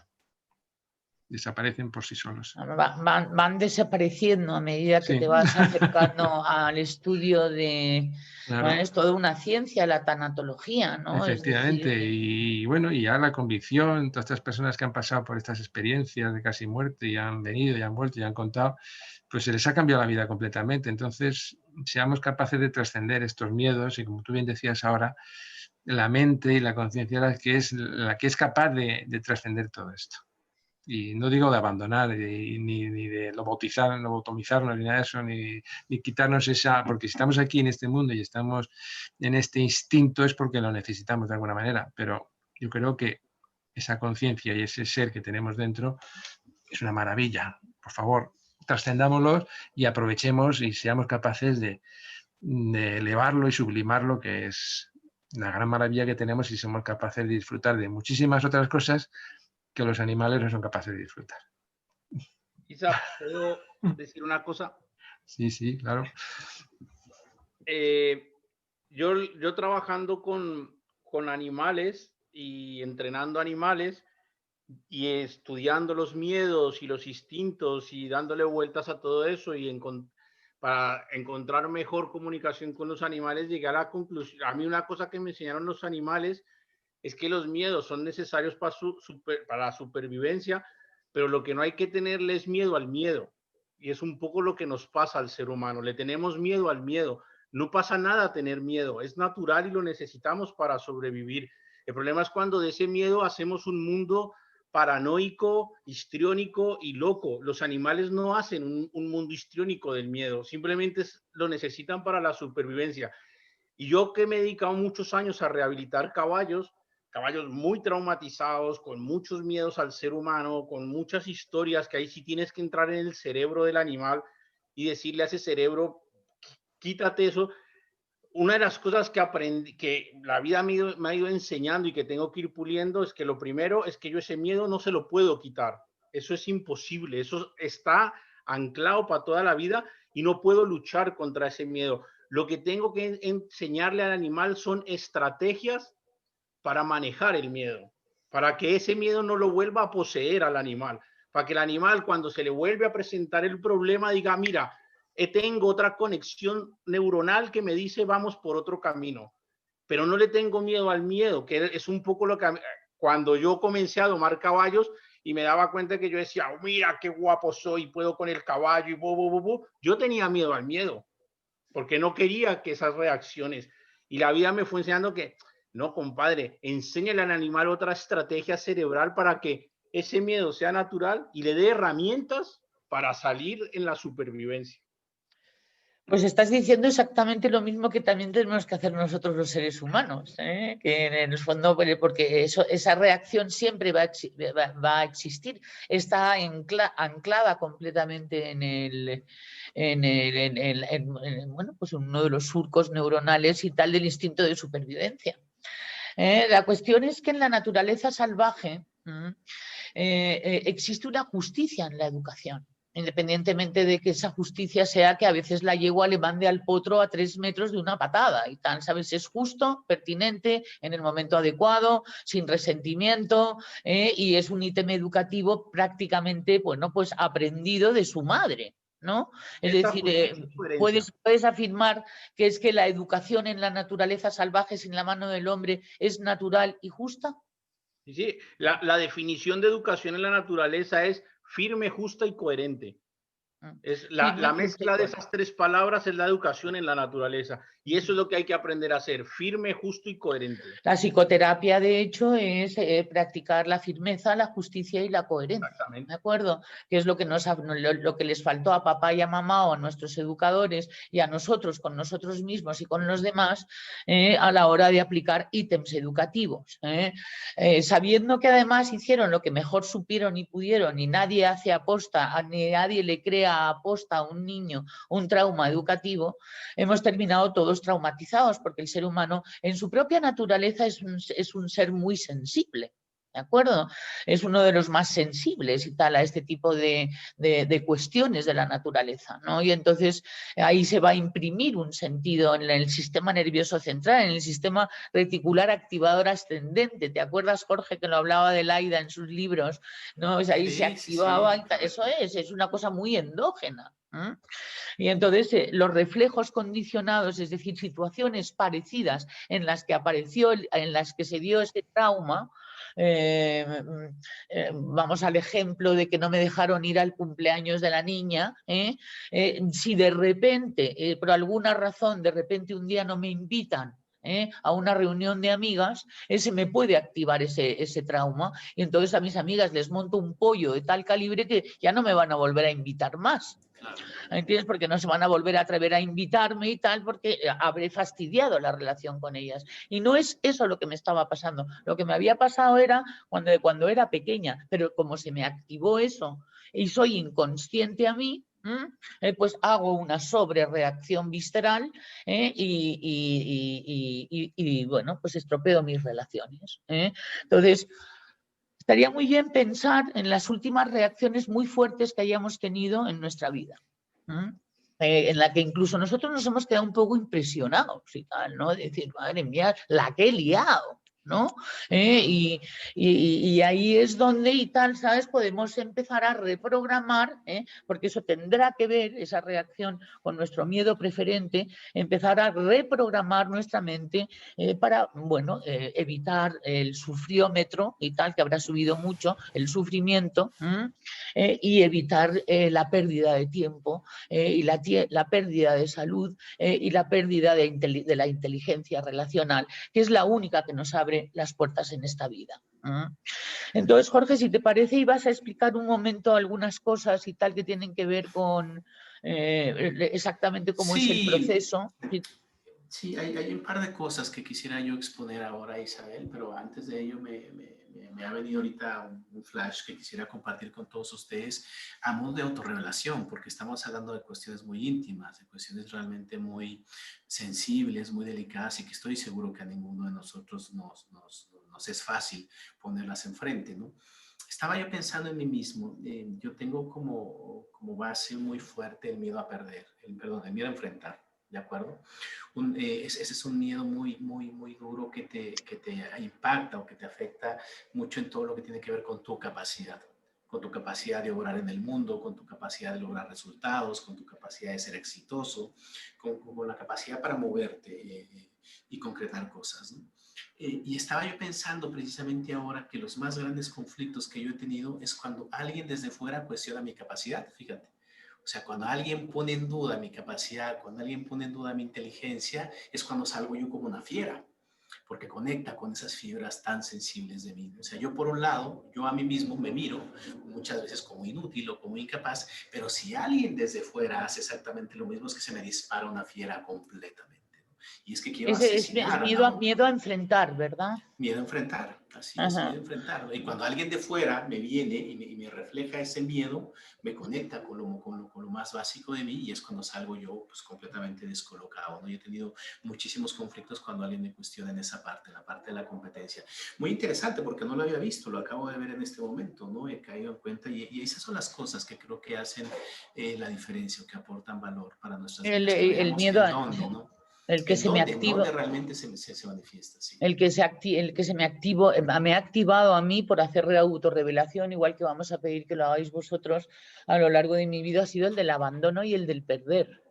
[SPEAKER 4] por sí solos.
[SPEAKER 1] Van desapareciendo a medida que te vas acercando al estudio de... Claro. Bueno, es toda una ciencia, la tanatología, ¿no?
[SPEAKER 4] Efectivamente,
[SPEAKER 1] es decir,
[SPEAKER 4] y bueno, y ya la convicción, todas estas personas que han pasado por estas experiencias de casi muerte y han venido y han vuelto y han contado, pues se les ha cambiado la vida completamente. Entonces, seamos capaces de trascender estos miedos y, como tú bien decías ahora, la mente y la conciencia la que es capaz de trascender todo esto. Y no digo de abandonar ni de lobotomizarnos ni nada de eso, ni quitarnos esa, porque si estamos aquí en este mundo y estamos en este instinto es porque lo necesitamos de alguna manera, pero yo creo que esa conciencia y ese ser que tenemos dentro es una maravilla. Por favor, trascendámoslo y aprovechemos y seamos capaces de elevarlo y sublimarlo, que es la gran maravilla que tenemos, y somos capaces de disfrutar de muchísimas otras cosas que los animales no son capaces de disfrutar.
[SPEAKER 3] Isa, ¿puedo decir una cosa?
[SPEAKER 4] Sí, claro.
[SPEAKER 3] Yo trabajando con animales y entrenando animales y estudiando los miedos y los instintos y dándole vueltas a todo eso y para encontrar mejor comunicación con los animales, llegué a la conclusión. A mí una cosa que me enseñaron los animales es que los miedos son necesarios para la supervivencia, pero lo que no hay que tenerle es miedo al miedo. Y es un poco lo que nos pasa al ser humano. Le tenemos miedo al miedo. No pasa nada tener miedo. Es natural y lo necesitamos para sobrevivir. El problema es cuando de ese miedo hacemos un mundo paranoico, histriónico y loco. Los animales no hacen un mundo histriónico del miedo. Simplemente lo necesitan para la supervivencia. Y yo, que me he dedicado muchos años a rehabilitar caballos muy traumatizados, con muchos miedos al ser humano, con muchas historias, que ahí sí tienes que entrar en el cerebro del animal y decirle a ese cerebro, quítate eso. Una de las cosas que aprendí, que la vida me ha ido enseñando y que tengo que ir puliendo, es que lo primero es que yo ese miedo no se lo puedo quitar. Eso es imposible, eso está anclado para toda la vida y no puedo luchar contra ese miedo. Lo que tengo que enseñarle al animal son estrategias para manejar el miedo, para que ese miedo no lo vuelva a poseer al animal, para que el animal, cuando se le vuelve a presentar el problema, diga, mira, tengo otra conexión neuronal que me dice vamos por otro camino, pero no le tengo miedo al miedo, que es un poco lo que cuando yo comencé a domar caballos y me daba cuenta que yo decía, oh, mira qué guapo soy, puedo con el caballo y yo tenía miedo al miedo, porque no quería que esas reacciones, y la vida me fue enseñando que, no, compadre, enséñale al animal otra estrategia cerebral para que ese miedo sea natural y le dé herramientas para salir en la supervivencia.
[SPEAKER 1] Pues estás diciendo exactamente lo mismo que también tenemos que hacer nosotros los seres humanos, ¿eh? Que en el fondo, porque esa reacción siempre va a existir, está anclada completamente bueno, pues uno de los surcos neuronales y tal del instinto de supervivencia. La cuestión es que en la naturaleza salvaje existe una justicia en la educación, independientemente de que esa justicia sea que a veces la yegua le mande al potro a 3 metros de una patada y tal, ¿sabes? Es justo, pertinente, en el momento adecuado, sin resentimiento, y es un ítem educativo prácticamente, bueno, pues aprendido de su madre, ¿no? Es decir, puedes afirmar que es que la educación en la naturaleza salvaje sin la mano del hombre es natural y justa.
[SPEAKER 3] Sí, la definición de educación en la naturaleza es firme, justa y coherente. Es la mezcla de esas tres palabras es la educación en la naturaleza. Y eso es lo que hay que aprender a hacer, firme, justo y coherente.
[SPEAKER 1] La psicoterapia, de hecho, es practicar la firmeza, la justicia y la coherencia.
[SPEAKER 3] Exactamente.
[SPEAKER 1] ¿De acuerdo? Que es lo que les faltó a papá y a mamá o a nuestros educadores y a nosotros, con nosotros mismos y con los demás, a la hora de aplicar ítems educativos. Sabiendo que además hicieron lo que mejor supieron y pudieron, y nadie hace aposta, ni nadie le crea aposta a un niño un trauma educativo, hemos terminado todos traumatizados, porque el ser humano en su propia naturaleza es un ser muy sensible. ¿De acuerdo? Es uno de los más sensibles y tal a este tipo de cuestiones de la naturaleza, ¿no? Y entonces ahí se va a imprimir un sentido en el sistema nervioso central, en el sistema reticular activador ascendente. ¿Te acuerdas, Jorge, que lo hablaba de Laida en sus libros? ¿No? Pues ahí se activaba, sí. Eso es una cosa muy endógena. Y entonces los reflejos condicionados, es decir, situaciones parecidas en las que apareció, en las que se dio este trauma, vamos al ejemplo de que no me dejaron ir al cumpleaños de la niña, si de repente, por alguna razón, de repente un día no me invitan a una reunión de amigas, se me puede activar ese trauma, y entonces a mis amigas les monto un pollo de tal calibre que ya no me van a volver a invitar más. ¿Entiendes? Porque no se van a volver a atrever a invitarme y tal, porque habré fastidiado la relación con ellas. Y no es eso lo que me estaba pasando. Lo que me había pasado era cuando era pequeña, pero como se me activó eso y soy inconsciente a mí, pues hago una sobrereacción visceral y bueno, pues estropeo mis relaciones. Entonces, estaría muy bien pensar en las últimas reacciones muy fuertes que hayamos tenido en nuestra vida, en la que incluso nosotros nos hemos quedado un poco impresionados y tal, ¿no? De decir, madre mía, la que he liado, ¿no? Y ahí es donde y tal, ¿sabes? Podemos empezar a reprogramar, porque eso tendrá que ver, esa reacción, con nuestro miedo preferente, empezar a reprogramar nuestra mente para, bueno, evitar el sufriómetro y tal, que habrá subido mucho, el sufrimiento, y evitar la pérdida de tiempo y la pérdida de salud y la pérdida de la inteligencia relacional, que es la única que nos abre las puertas en esta vida. Entonces, Jorge, si te parece, ibas a explicar un momento algunas cosas y tal que tienen que ver con exactamente cómo es el proceso.
[SPEAKER 2] Sí, hay un par de cosas que quisiera yo exponer ahora, Isabel, pero antes de ello me ha venido ahorita un flash que quisiera compartir con todos ustedes a modo de autorrevelación, porque estamos hablando de cuestiones muy íntimas, de cuestiones realmente muy sensibles, muy delicadas, y que estoy seguro que a ninguno de nosotros nos es fácil ponerlas enfrente, ¿no? Estaba yo pensando en mí mismo. Yo tengo como base muy fuerte el miedo a perder, el miedo a enfrentar, ¿de acuerdo? Ese es un miedo muy, muy, muy duro que te impacta o que te afecta mucho en todo lo que tiene que ver con tu capacidad de obrar en el mundo, con tu capacidad de lograr resultados, con tu capacidad capacidad de ser exitoso, con la capacidad para moverte y concretar cosas, ¿no? Y estaba yo pensando precisamente ahora que los más grandes conflictos que yo he tenido es cuando alguien desde fuera cuestiona mi capacidad, fíjate. O sea, cuando alguien pone en duda mi capacidad, cuando alguien pone en duda mi inteligencia, es cuando salgo yo como una fiera, porque conecta con esas fibras tan sensibles de mí. O sea, yo por un lado, yo a mí mismo me miro muchas veces como inútil o como incapaz, pero si alguien desde fuera hace exactamente lo mismo, es que se me dispara una fiera completamente, ¿no? Y es que quiero
[SPEAKER 1] Es
[SPEAKER 2] asesinar a la otra.
[SPEAKER 1] miedo a enfrentar, ¿verdad?
[SPEAKER 2] Miedo a enfrentar, así es, miedo
[SPEAKER 1] Ajá.
[SPEAKER 2] a enfrentar. Y cuando alguien de fuera me viene y me refleja ese miedo, me conecta con lo más básico de mí y es cuando salgo yo pues completamente descolocado, ¿no? Yo he tenido muchísimos conflictos cuando alguien me cuestiona en esa parte, la parte de la competencia. Muy interesante porque no lo había visto, lo acabo de ver en este momento, ¿no? He caído en cuenta y esas son las cosas que creo que hacen la diferencia o que aportan valor para nuestras vidas, que
[SPEAKER 1] El
[SPEAKER 2] veamos
[SPEAKER 1] miedo,
[SPEAKER 2] en dónde, ¿no?
[SPEAKER 1] el que se me
[SPEAKER 2] En dónde
[SPEAKER 1] activa,
[SPEAKER 2] realmente se manifiesta, sí.
[SPEAKER 1] el que se me activo, me ha activado a mí por hacer autorrevelación, igual que vamos a pedir que lo hagáis vosotros a lo largo de mi vida, ha sido el del abandono y el del perder.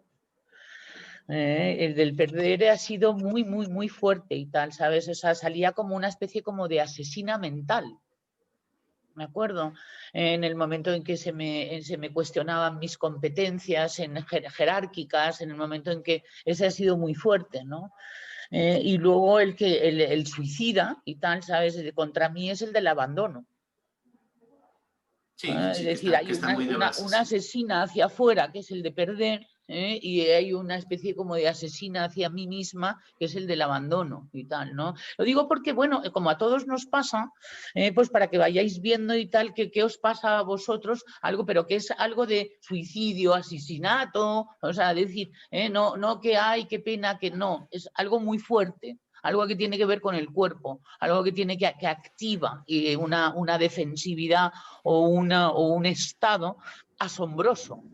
[SPEAKER 1] El del perder ha sido muy, muy, muy fuerte y tal, ¿sabes? O sea, salía como una especie como de asesina mental. Me acuerdo, en el momento en que se me cuestionaban mis competencias jerárquicas, en el momento en que ese ha sido muy fuerte, ¿no? Y luego el suicida y tal, ¿sabes? Contra mí es el del abandono.
[SPEAKER 2] Sí, sí,
[SPEAKER 1] Es
[SPEAKER 2] sí,
[SPEAKER 1] decir, hay
[SPEAKER 2] que está muy de base,
[SPEAKER 1] una
[SPEAKER 2] sí.
[SPEAKER 1] asesina hacia afuera, que es el de perder, y hay una especie como de asesina hacia mí misma, que es el del abandono y tal, ¿no? Lo digo porque, bueno, como a todos nos pasa, pues para que vayáis viendo y tal, qué os pasa a vosotros, algo, pero que es algo de suicidio, asesinato, o sea, decir, no que hay, qué pena, que no, es algo muy fuerte. Algo que tiene que ver con el cuerpo, algo que tiene que activa una defensividad o un estado asombroso.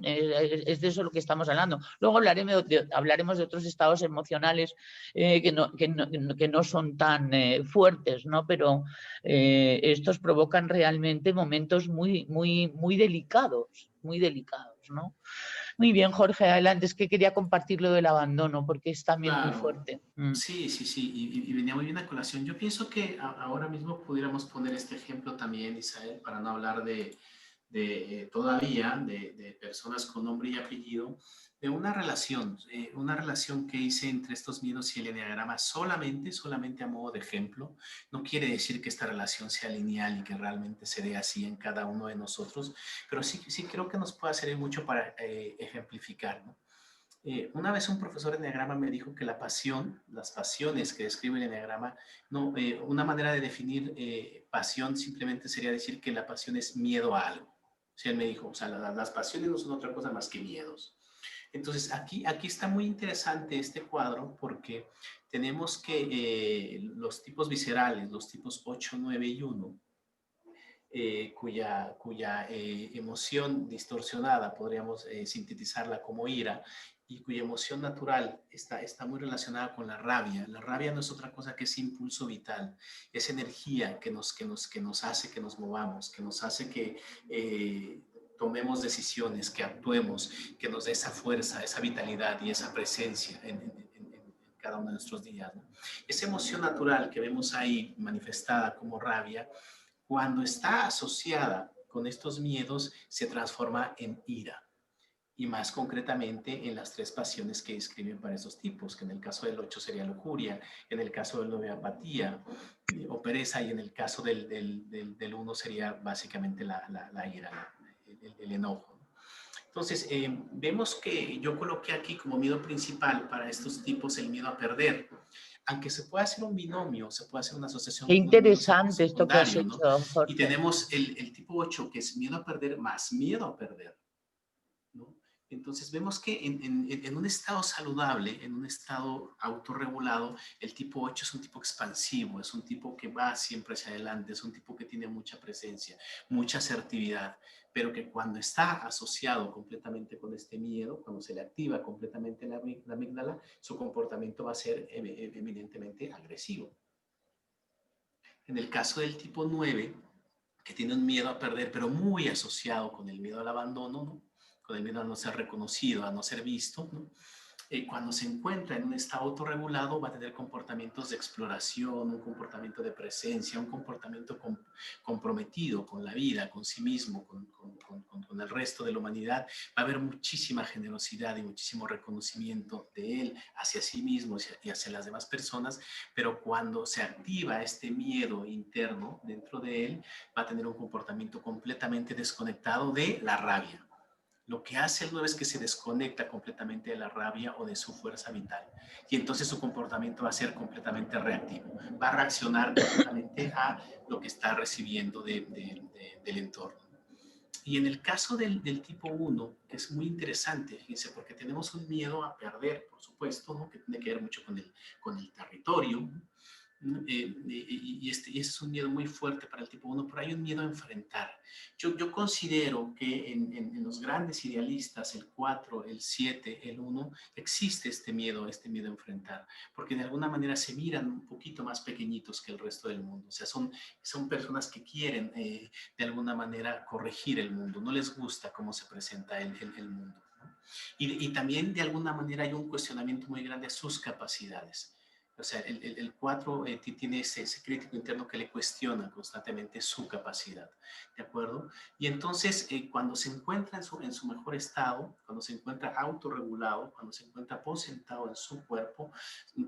[SPEAKER 1] Es de eso lo que estamos hablando. Luego hablaremos de otros estados emocionales que no son tan fuertes, ¿no? Pero estos provocan realmente momentos muy, muy, muy delicados, ¿no? Muy bien, Jorge, adelante. Es que quería compartir lo del abandono porque es también muy
[SPEAKER 2] Claro,
[SPEAKER 1] fuerte.
[SPEAKER 2] sí, sí, sí, y venía muy bien a colación. Yo pienso que ahora mismo pudiéramos poner este ejemplo también, Isael, para no hablar todavía de personas con nombre y apellido, de una relación que hice entre estos miedos y el enneagrama solamente a modo de ejemplo. No quiere decir que esta relación sea lineal y que realmente se dé así en cada uno de nosotros, pero sí, sí creo que nos puede servir mucho para ejemplificar, ¿no? Una vez un profesor de enneagrama me dijo que las pasiones que describe el enneagrama, no, una manera de definir pasión simplemente sería decir que la pasión es miedo a algo. O sea, él me dijo, o sea, las pasiones no son otra cosa más que miedos. Entonces, aquí está muy interesante este cuadro porque tenemos que los tipos viscerales, los tipos 8, 9 y 1, cuya emoción distorsionada podríamos sintetizarla como ira y cuya emoción natural está muy relacionada con la rabia. La rabia no es otra cosa que ese impulso vital, esa energía que nos hace que nos movamos, que nos hace que tomemos decisiones, que actuemos, que nos dé esa fuerza, esa vitalidad y esa presencia en cada uno de nuestros días, ¿no? Esa emoción natural que vemos ahí manifestada como rabia, cuando está asociada con estos miedos, se transforma en ira. Y más concretamente en las tres pasiones que describen para esos tipos, que en el caso del 8 sería lujuria, en el caso del 9 apatía o pereza, y en el caso del 1 sería básicamente la ira, el enojo. Entonces, vemos que yo coloqué aquí como miedo principal para estos tipos el miedo a perder. Aunque se puede hacer un binomio, se puede hacer una asociación
[SPEAKER 1] Qué
[SPEAKER 2] con un miedo
[SPEAKER 1] interesante esto que has
[SPEAKER 2] secundario, ¿no?
[SPEAKER 1] hecho,
[SPEAKER 2] Y
[SPEAKER 1] Jorge.
[SPEAKER 2] tenemos el tipo 8, que es miedo a perder más miedo a perder, ¿no? Entonces vemos que en un estado saludable, en un estado autorregulado, el tipo 8 es un tipo expansivo, es un tipo que va siempre hacia adelante, es un tipo que tiene mucha presencia, mucha asertividad, pero que cuando está asociado completamente con este miedo, cuando se le activa completamente la amígdala, su comportamiento va a ser evidentemente agresivo. En el caso del tipo 9, que tiene un miedo a perder, pero muy asociado con el miedo al abandono, ¿no? con el miedo a no ser reconocido, a no ser visto, ¿no? Cuando se encuentra en un estado autorregulado va a tener comportamientos de exploración, un comportamiento de presencia, un comportamiento comprometido con la vida, con sí mismo, con el resto de la humanidad. Va a haber muchísima generosidad y muchísimo reconocimiento de él hacia sí mismo y hacia las demás personas, pero cuando se activa este miedo interno dentro de él, va a tener un comportamiento completamente desconectado de la rabia. Lo que hace el 9 es que se desconecta completamente de la rabia o de su fuerza vital. Y entonces su comportamiento va a ser completamente reactivo. Va a reaccionar completamente a lo que está recibiendo del entorno. Y en el caso del tipo 1, es muy interesante, fíjense, porque tenemos un miedo a perder, por supuesto, ¿no? Que tiene que ver mucho con el territorio. Y ese es un miedo muy fuerte para el tipo 1, pero hay un miedo a enfrentar. Yo considero que en los grandes idealistas, el 4, el 7, el 1, existe este miedo a enfrentar, porque de alguna manera se miran un poquito más pequeñitos que el resto del mundo. O sea, son personas que quieren de alguna manera corregir el mundo, no les gusta cómo se presenta el mundo, ¿no? Y también de alguna manera hay un cuestionamiento muy grande a sus capacidades. O sea, el 4 tiene ese crítico interno que le cuestiona constantemente su capacidad, ¿de acuerdo? Y entonces, cuando se encuentra en su mejor estado, cuando se encuentra autorregulado, cuando se encuentra aposentado en su cuerpo,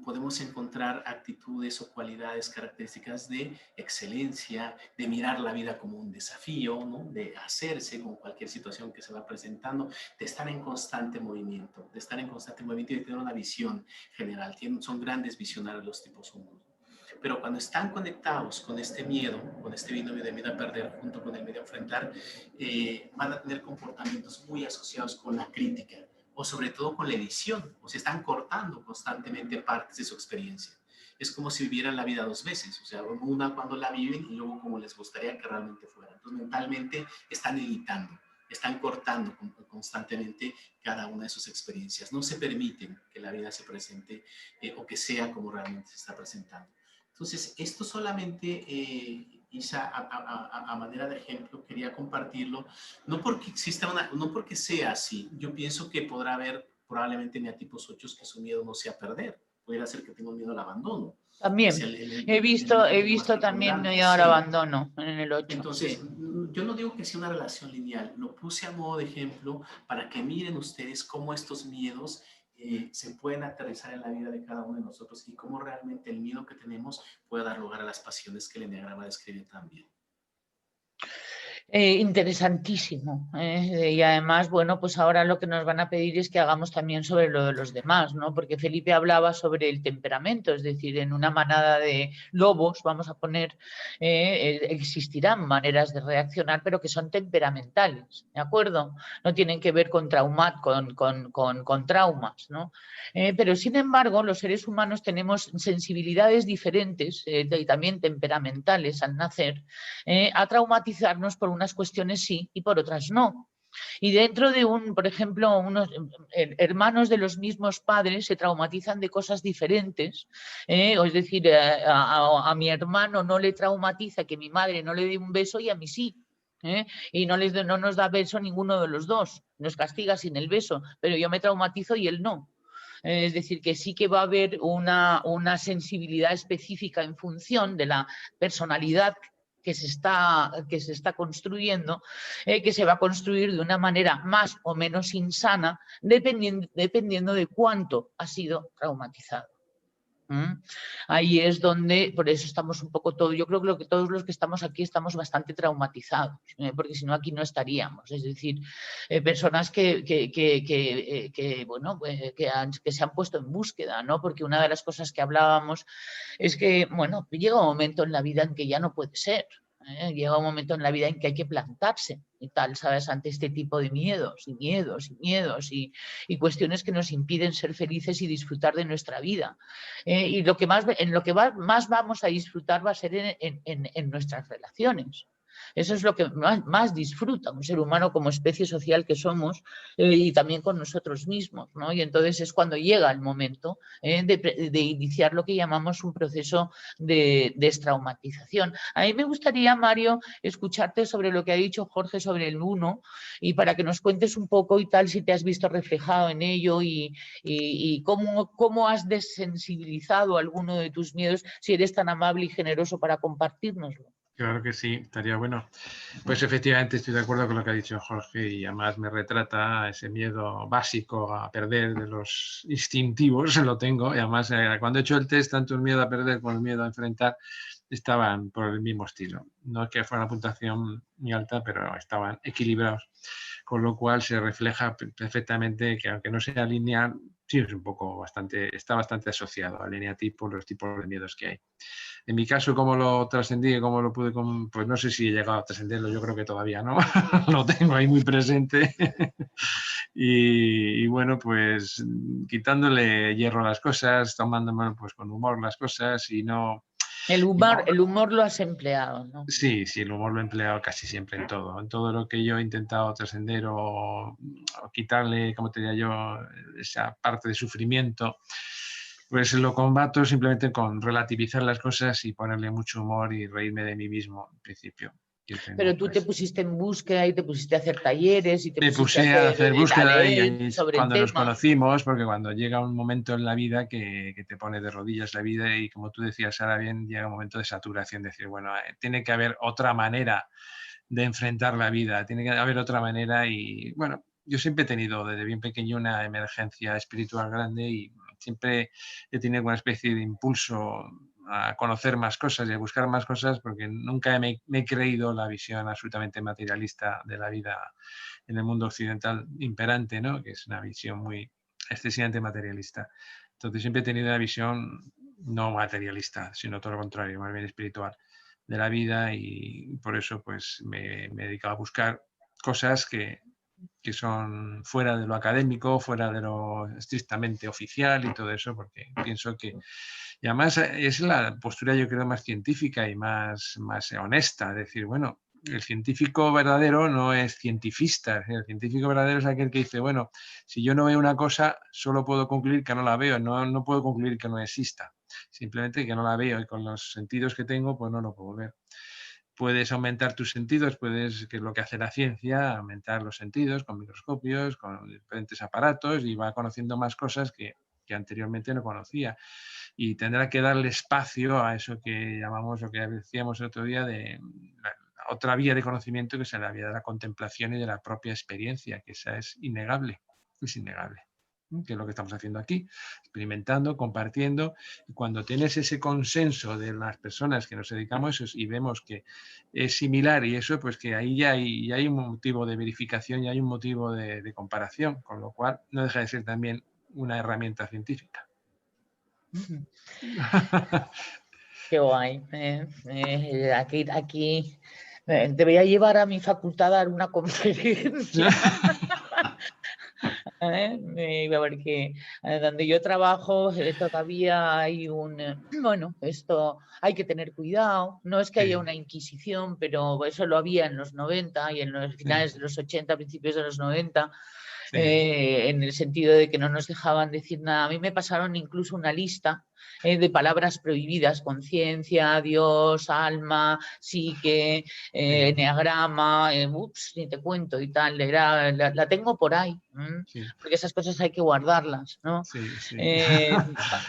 [SPEAKER 2] podemos encontrar actitudes o cualidades, características de excelencia, de mirar la vida como un desafío, ¿no? De hacerse con cualquier situación que se va presentando, de estar en constante movimiento, y de tener una visión general. Son grandes visionarios los tipos 1. Pero cuando están conectados con este miedo, con este binomio de miedo a perder junto con el miedo a enfrentar, van a tener comportamientos muy asociados con la crítica o sobre todo con la edición, o se están cortando constantemente partes de su experiencia. Es como si vivieran la vida dos veces, o sea, una cuando la viven y luego como les gustaría que realmente fuera. Entonces mentalmente están editando, están cortando constantemente cada una de sus experiencias. No se permiten que la vida se presente o que sea como realmente se está presentando. Entonces, esto solamente, Isa, a manera de ejemplo, quería compartirlo, no porque no porque sea así. Yo pienso que podrá haber probablemente neatipos 8 que su miedo no sea perder. Pudiera ser que tenga miedo al abandono.
[SPEAKER 1] También. He visto también miedo al abandono en el 8.
[SPEAKER 2] Entonces,
[SPEAKER 1] sí.
[SPEAKER 2] Yo no digo que sea una relación lineal, lo puse a modo de ejemplo para que miren ustedes cómo estos miedos se pueden aterrizar en la vida de cada uno de nosotros y cómo realmente el miedo que tenemos puede dar lugar a las pasiones que el Enneagrama describe también.
[SPEAKER 1] Interesantísimo. Y además, bueno, pues ahora lo que nos van a pedir es que hagamos también sobre lo de los demás, ¿no? Porque Felipe hablaba sobre el temperamento, es decir, en una manada de lobos, vamos a poner, existirán maneras de reaccionar, pero que son temperamentales, ¿de acuerdo? No tienen que ver con traumas, ¿no? Pero sin embargo, los seres humanos tenemos sensibilidades diferentes y también temperamentales al nacer, a traumatizarnos por unas cuestiones sí y por otras no. Y dentro de por ejemplo, unos hermanos de los mismos padres se traumatizan de cosas diferentes. Es decir, a mi hermano no le traumatiza que mi madre no le dé un beso y a mí sí. Y no nos da beso ninguno de los dos. Nos castiga sin el beso, pero yo me traumatizo y él no. Es decir, que sí que va a haber una sensibilidad específica en función de la personalidad que se está construyendo, que se va a construir de una manera más o menos insana, dependiendo de cuánto ha sido traumatizado. Ahí es donde, por eso estamos un poco todos, yo creo que todos los que estamos aquí estamos bastante traumatizados, porque si no aquí no estaríamos, es decir, personas que se han puesto en búsqueda, ¿no? Porque una de las cosas que hablábamos es que, bueno, llega un momento en la vida en que ya no puede ser. Llega un momento en la vida en que hay que plantarse y tal, ¿sabes? Ante este tipo de miedos y cuestiones que nos impiden ser felices y disfrutar de nuestra vida. Y más vamos a disfrutar va a ser en nuestras relaciones. Eso es lo que más disfruta un ser humano como especie social que somos, y también con nosotros mismos, ¿no? Y entonces es cuando llega el momento de iniciar lo que llamamos un proceso de destraumatización. A mí me gustaría, Mario, escucharte sobre lo que ha dicho Jorge sobre el uno, y para que nos cuentes un poco y tal, si te has visto reflejado en ello y cómo has desensibilizado alguno de tus miedos, si eres tan amable y generoso para compartírnoslo.
[SPEAKER 4] Claro que sí, estaría bueno. Pues efectivamente estoy de acuerdo con lo que ha dicho Jorge y además me retrata ese miedo básico a perder de los instintivos, lo tengo, y además cuando he hecho el test, tanto el miedo a perder como el miedo a enfrentar estaban por el mismo estilo. No es que fuera una puntuación muy alta, pero estaban equilibrados, con lo cual se refleja perfectamente que aunque no sea lineal, sí es un poco está bastante asociado al eneatipo, los tipos de miedos que hay. En mi caso, ¿cómo lo trascendí? ¿Cómo lo pude? Pues no sé si he llegado a trascenderlo, yo creo que todavía no. Lo tengo ahí muy presente. Y bueno, pues quitándole hierro a las cosas, tomándome pues con humor las cosas y no...
[SPEAKER 1] El humor lo has empleado, ¿no?
[SPEAKER 4] Sí, el humor lo he empleado casi siempre en todo lo que yo he intentado trascender o quitarle, como te diría yo, esa parte de sufrimiento. Pues lo combato simplemente con relativizar las cosas y ponerle mucho humor y reírme de mí mismo, en principio.
[SPEAKER 1] Pero tú te pusiste en búsqueda y te pusiste a hacer talleres y te
[SPEAKER 4] me
[SPEAKER 1] pusiste
[SPEAKER 4] puse a hacer
[SPEAKER 1] a
[SPEAKER 4] búsqueda y
[SPEAKER 1] leer
[SPEAKER 4] ahí es
[SPEAKER 1] sobre el
[SPEAKER 4] cuando nos
[SPEAKER 1] tema.
[SPEAKER 4] conocimos, porque cuando llega un momento en la vida que te pone de rodillas la vida y como tú decías ahora bien, llega un momento de saturación, decir, bueno, tiene que haber otra manera de enfrentar la vida, tiene que haber otra manera y bueno, yo siempre he tenido desde bien pequeño una emergencia espiritual grande y siempre he tenido una especie de impulso a conocer más cosas y a buscar más cosas porque nunca me he creído la visión absolutamente materialista de la vida en el mundo occidental imperante, ¿no? Que es una visión muy excesivamente materialista. Entonces siempre he tenido una visión no materialista, sino todo lo contrario, más bien espiritual de la vida y por eso pues me he dedicado a buscar cosas que son fuera de lo académico, fuera de lo estrictamente oficial y todo eso, porque pienso que, y además es la postura yo creo más científica y más honesta, es decir, bueno, el científico verdadero no es cientifista, el científico verdadero es aquel que dice, bueno, si yo no veo una cosa, solo puedo concluir que no la veo, no puedo concluir que no exista, simplemente que no la veo y con los sentidos que tengo, pues no lo puedo ver. Puedes aumentar tus sentidos, que es lo que hace la ciencia, aumentar los sentidos con microscopios, con diferentes aparatos y va conociendo más cosas que anteriormente no conocía. Y tendrá que darle espacio a eso que llamamos, lo que decíamos el otro día, de la otra vía de conocimiento, que es la vía de la contemplación y de la propia experiencia, que esa es innegable, que es lo que estamos haciendo aquí, experimentando, compartiendo. Y cuando tienes ese consenso de las personas que nos dedicamos a eso y vemos que es similar y eso, pues que ahí ya hay un motivo de verificación y hay un motivo de comparación, con lo cual no deja de ser también una herramienta científica.
[SPEAKER 1] Qué guay. Aquí te voy a llevar a mi facultad a dar una conferencia. Porque donde yo trabajo todavía hay bueno, esto hay que tener cuidado, no es que haya una inquisición, pero eso lo había en los 90 y en los finales de los 80, principios de los 90, en el sentido de que no nos dejaban decir nada. A mí me pasaron incluso una lista de palabras prohibidas: conciencia, Dios, alma, psique, eneagrama, ni te cuento y tal. La tengo por ahí, porque esas cosas hay que guardarlas, ¿no?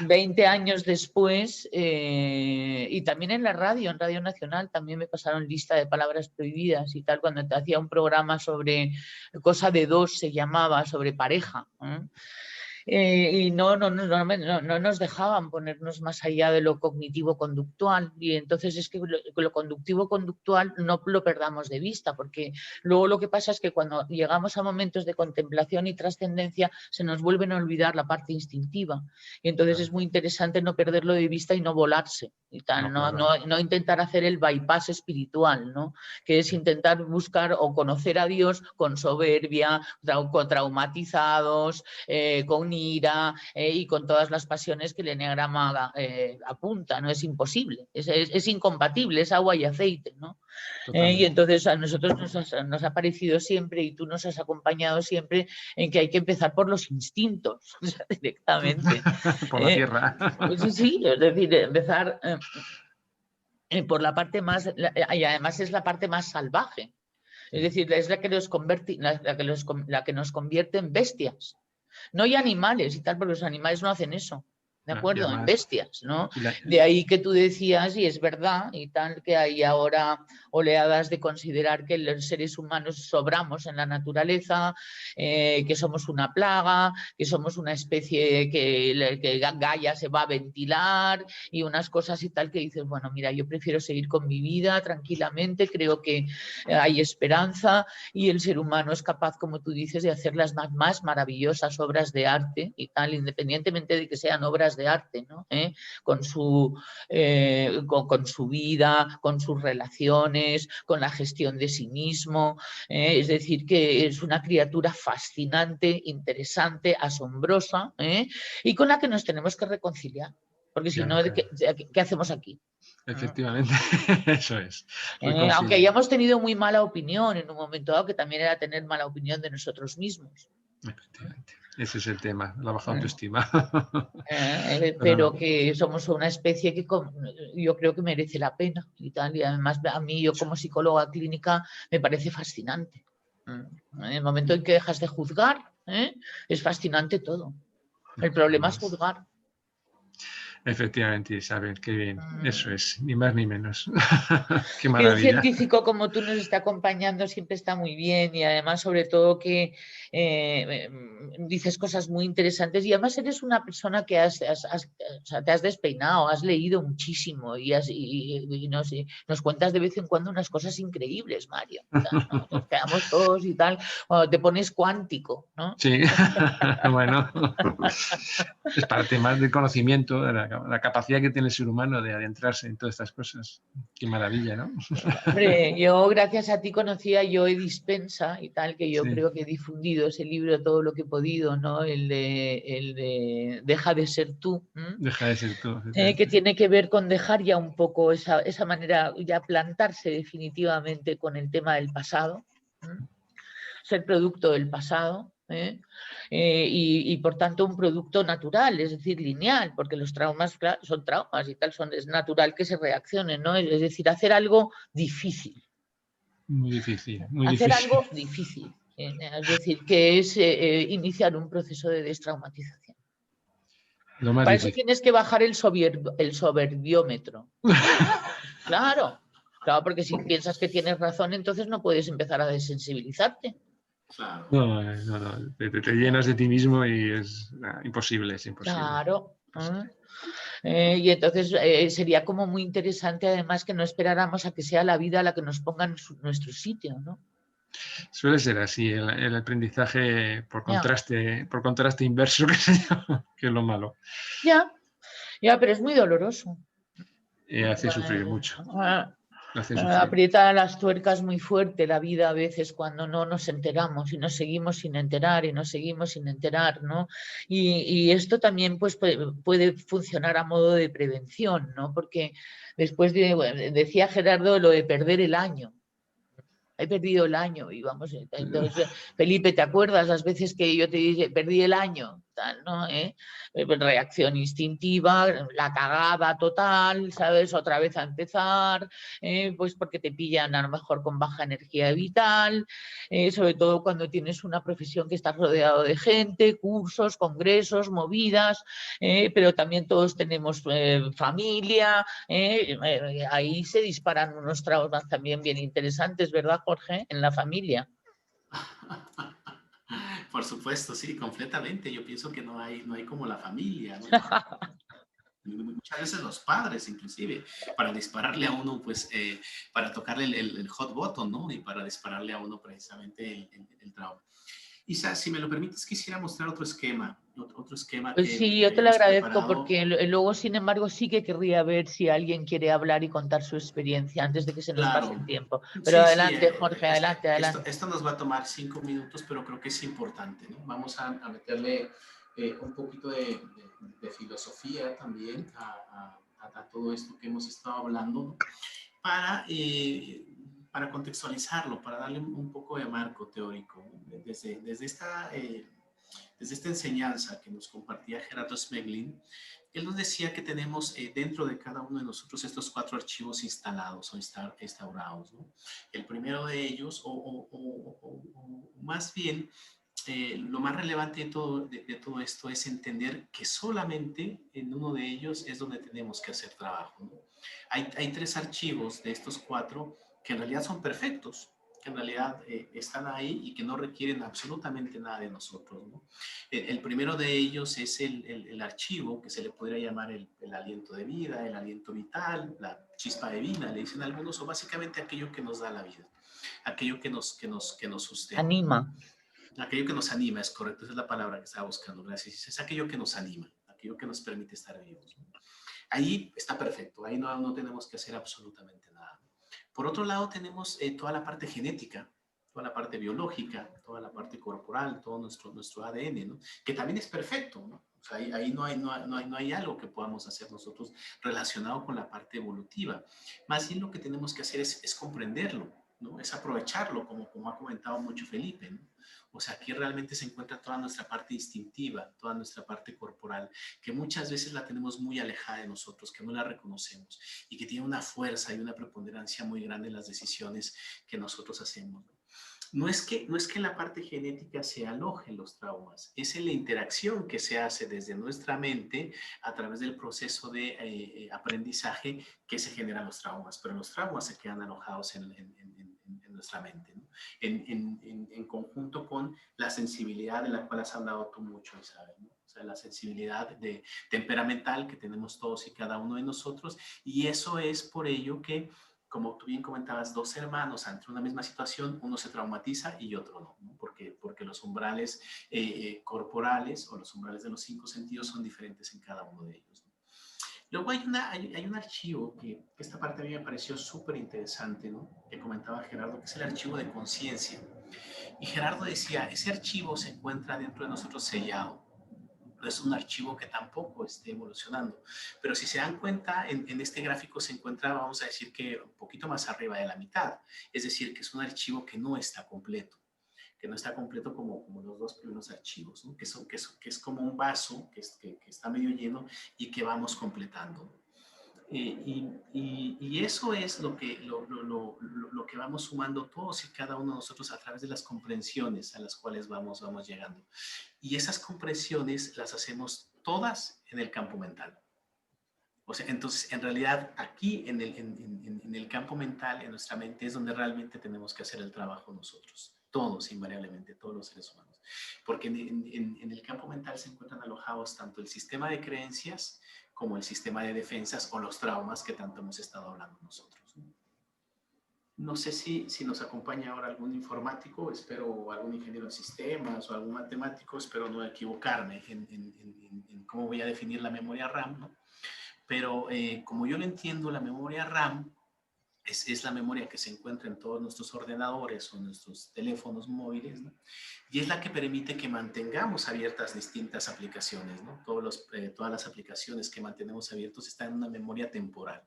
[SPEAKER 1] 20 años después, y también en Radio Nacional, también me pasaron lista de palabras prohibidas y tal, cuando te hacía un programa sobre Cosa de Dos, se llamaba, sobre pareja. Y no nos dejaban ponernos más allá de lo cognitivo-conductual, y entonces es que lo conductivo-conductual no lo perdamos de vista, porque luego lo que pasa es que cuando llegamos a momentos de contemplación y trascendencia se nos vuelven a olvidar la parte instintiva, y entonces es muy interesante no perderlo de vista y no volarse y tal, no intentar hacer el bypass espiritual, ¿no? Que es intentar buscar o conocer a Dios con soberbia, traumatizados, con ira y con todas las pasiones que el eneagrama apunta, ¿no? Es imposible, es incompatible, es agua y aceite, ¿no? Y entonces a nosotros nos ha parecido siempre, y tú nos has acompañado siempre, en que hay que empezar por los instintos, o sea, directamente.
[SPEAKER 4] Por la tierra.
[SPEAKER 1] Sí, sí, es decir, empezar por la parte más, y además es la parte más salvaje. Es decir, es la que nos convierte en bestias. No hay animales y tal, porque los animales no hacen eso. ¿De acuerdo? En bestias, ¿no? De ahí que tú decías, y es verdad, y tal, que hay ahora oleadas de considerar que los seres humanos sobramos en la naturaleza, que somos una plaga, que somos una especie que Gaia se va a ventilar y unas cosas y tal, que dices, bueno, mira, yo prefiero seguir con mi vida tranquilamente, creo que hay esperanza y el ser humano es capaz, como tú dices, de hacer las más maravillosas obras de arte y tal, independientemente de que sean obras de arte, ¿no? Con su vida, con sus relaciones, con la gestión de sí mismo. Es decir, que es una criatura fascinante, interesante, asombrosa, y con la que nos tenemos que reconciliar. Porque si no, ¿qué hacemos aquí?
[SPEAKER 4] Efectivamente, eso es.
[SPEAKER 1] Aunque hayamos tenido muy mala opinión en un momento dado, que también era tener mala opinión de nosotros mismos.
[SPEAKER 4] Efectivamente. Ese es el tema, la baja autoestima.
[SPEAKER 1] Pero que somos una especie que yo creo que merece la pena y tal. Y además a mí, yo como psicóloga clínica, me parece fascinante. En el momento en que dejas de juzgar, es fascinante todo. El problema es juzgar.
[SPEAKER 4] Efectivamente, Isabel, qué bien. Eso es, ni más ni menos. Qué
[SPEAKER 1] Que
[SPEAKER 4] maravilla.
[SPEAKER 1] un científico como tú nos está acompañando siempre está muy bien, y además sobre todo que dices cosas muy interesantes, y además eres una persona que o sea, te has despeinado, has leído muchísimo y nos cuentas de vez en cuando unas cosas increíbles, Mario. O sea, ¿no? Nos quedamos todos y tal, cuando te pones cuántico, ¿no?
[SPEAKER 4] Sí, bueno, es parte más del conocimiento, de la capacidad que tiene el ser humano de adentrarse en todas estas cosas. Qué maravilla, ¿no?
[SPEAKER 1] Hombre, yo gracias a ti conocí a Joe Dispenza y tal, que yo creo que he difundido ese libro todo lo que he podido, ¿no? El de Deja de ser tú.
[SPEAKER 4] Deja de ser tú.
[SPEAKER 1] Que tiene que ver con dejar ya un poco esa manera, ya plantarse definitivamente con el tema del pasado, ser producto del pasado. Y por tanto un producto natural, es decir, lineal, porque los traumas son traumas y tal, es natural que se reaccionen, ¿no? Es decir, hacer algo difícil.
[SPEAKER 4] Muy difícil,
[SPEAKER 1] hacer algo difícil, es decir, que es iniciar un proceso de destraumatización. Para eso tienes que bajar el soberbiómetro. Claro, porque si piensas que tienes razón, entonces no puedes empezar a desensibilizarte.
[SPEAKER 2] Claro.
[SPEAKER 4] No, te llenas de ti mismo y es imposible, es imposible.
[SPEAKER 1] Claro. Y entonces sería como muy interesante además que no esperáramos a que sea la vida la que nos ponga en nuestro sitio, ¿no?
[SPEAKER 4] Suele ser así, el aprendizaje por contraste inverso, que es lo malo.
[SPEAKER 1] Ya, pero es muy doloroso.
[SPEAKER 4] Hace sufrir mucho.
[SPEAKER 1] Aprieta las tuercas muy fuerte la vida a veces cuando no nos enteramos y nos seguimos sin enterar y nos seguimos sin enterar, ¿no? Y esto también pues, puede funcionar a modo de prevención, ¿no? Porque después decía Gerardo lo de perder el año. He perdido el año y vamos, entonces, Felipe, ¿te acuerdas las veces que yo te dije, perdí el año? Tal, ¿no? Reacción instintiva, la cagada total, ¿sabes? Otra vez a empezar, pues porque te pillan a lo mejor con baja energía vital, sobre todo cuando tienes una profesión que estás rodeado de gente, cursos, congresos, movidas, pero también todos tenemos familia, ahí se disparan unos traumas también bien interesantes, ¿verdad, Jorge? En la familia.
[SPEAKER 2] Por supuesto, sí, completamente. Yo pienso que no hay como la familia, ¿no? Muchas veces los padres, inclusive, para dispararle a uno, pues, para tocarle el hot button, ¿no? Y para dispararle a uno precisamente el trauma. Isa, si me lo permites, quisiera mostrar otro esquema.
[SPEAKER 1] Pues sí, yo te lo agradezco porque luego, sin embargo, sí que querría ver si alguien quiere hablar y contar su experiencia antes de que se nos pase el tiempo. Pero sí, adelante, Jorge, adelante.
[SPEAKER 2] Esto nos va a tomar 5 minutos, pero creo que es importante, ¿no? Vamos a meterle un poquito de filosofía también a todo esto que hemos estado hablando, ¿no? Para contextualizarlo, para darle un poco de marco teórico, ¿no? Desde esta enseñanza que nos compartía Gerardo Smeglin, él nos decía que tenemos dentro de cada uno de nosotros estos 4 archivos instalados o instaurados, ¿no? El primero de ellos, o más bien, lo más relevante de todo esto es entender que solamente en uno de ellos es donde tenemos que hacer trabajo, ¿no? Hay 3 archivos de estos 4 que en realidad son perfectos, que en realidad están ahí y que no requieren absolutamente nada de nosotros, ¿no? El primero de ellos es el archivo que se le podría llamar el aliento de vida, el aliento vital, la chispa divina, le dicen algunos, o básicamente aquello que nos da la vida, aquello que nos sustenta.
[SPEAKER 1] Anima.
[SPEAKER 2] Aquello que nos anima, es correcto, esa es la palabra que estaba buscando, gracias. Es aquello que nos anima, aquello que nos permite estar vivos, ¿no? Ahí está perfecto, ahí no tenemos que hacer absolutamente nada. Por otro lado, tenemos toda la parte genética, toda la parte biológica, toda la parte corporal, todo nuestro ADN, ¿no? Que también es perfecto, ¿no? O sea, ahí no hay algo que podamos hacer nosotros relacionado con la parte evolutiva. Más bien lo que tenemos que hacer es comprenderlo, ¿no? Es aprovecharlo, como ha comentado mucho Felipe, ¿no? O sea, aquí realmente se encuentra toda nuestra parte instintiva, toda nuestra parte corporal, que muchas veces la tenemos muy alejada de nosotros, que no la reconocemos y que tiene una fuerza y una preponderancia muy grande en las decisiones que nosotros hacemos, ¿no? No es que la parte genética se aloje en los traumas, es en la interacción que se hace desde nuestra mente a través del proceso de aprendizaje que se generan los traumas, pero los traumas se quedan alojados en nuestra mente, ¿no? En conjunto con la sensibilidad de la cual has hablado tú mucho, Isabel, ¿no? O sea, la sensibilidad temperamental que tenemos todos y cada uno de nosotros, y eso es por ello que, como tú bien comentabas, 2 hermanos ante una misma situación, uno se traumatiza y otro no, ¿no? Porque los umbrales corporales o los umbrales de los 5 sentidos son diferentes en cada uno de ellos, ¿no? Luego hay un archivo que esta parte a mí me pareció súper interesante, ¿no? Que comentaba Gerardo, que es el archivo de conciencia. Y Gerardo decía, ese archivo se encuentra dentro de nosotros sellado. No es un archivo que tampoco esté evolucionando. Pero si se dan cuenta, en este gráfico se encuentra, vamos a decir que un poquito más arriba de la mitad. Es decir, que es un archivo que no está completo. Que no está completo como los 2 primeros archivos, ¿no? Que es como un vaso que está medio lleno y que vamos completando. Y eso es lo que vamos sumando todos y cada uno de nosotros a través de las comprensiones a las cuales vamos llegando. Y esas comprensiones las hacemos todas en el campo mental. O sea, entonces, en realidad, aquí en el campo mental, en nuestra mente, es donde realmente tenemos que hacer el trabajo nosotros. Todos, invariablemente, todos los seres humanos. Porque en el campo mental se encuentran alojados tanto el sistema de creencias como el sistema de defensas o los traumas que tanto hemos estado hablando nosotros. No sé si nos acompaña ahora algún informático, espero algún ingeniero de sistemas o algún matemático, espero no equivocarme en cómo voy a definir la memoria RAM, ¿no? Pero como yo lo entiendo, la memoria RAM es la memoria que se encuentra en todos nuestros ordenadores o nuestros teléfonos móviles, ¿no? Y es la que permite que mantengamos abiertas distintas aplicaciones, ¿no? Todas las aplicaciones que mantenemos abiertos están en una memoria temporal.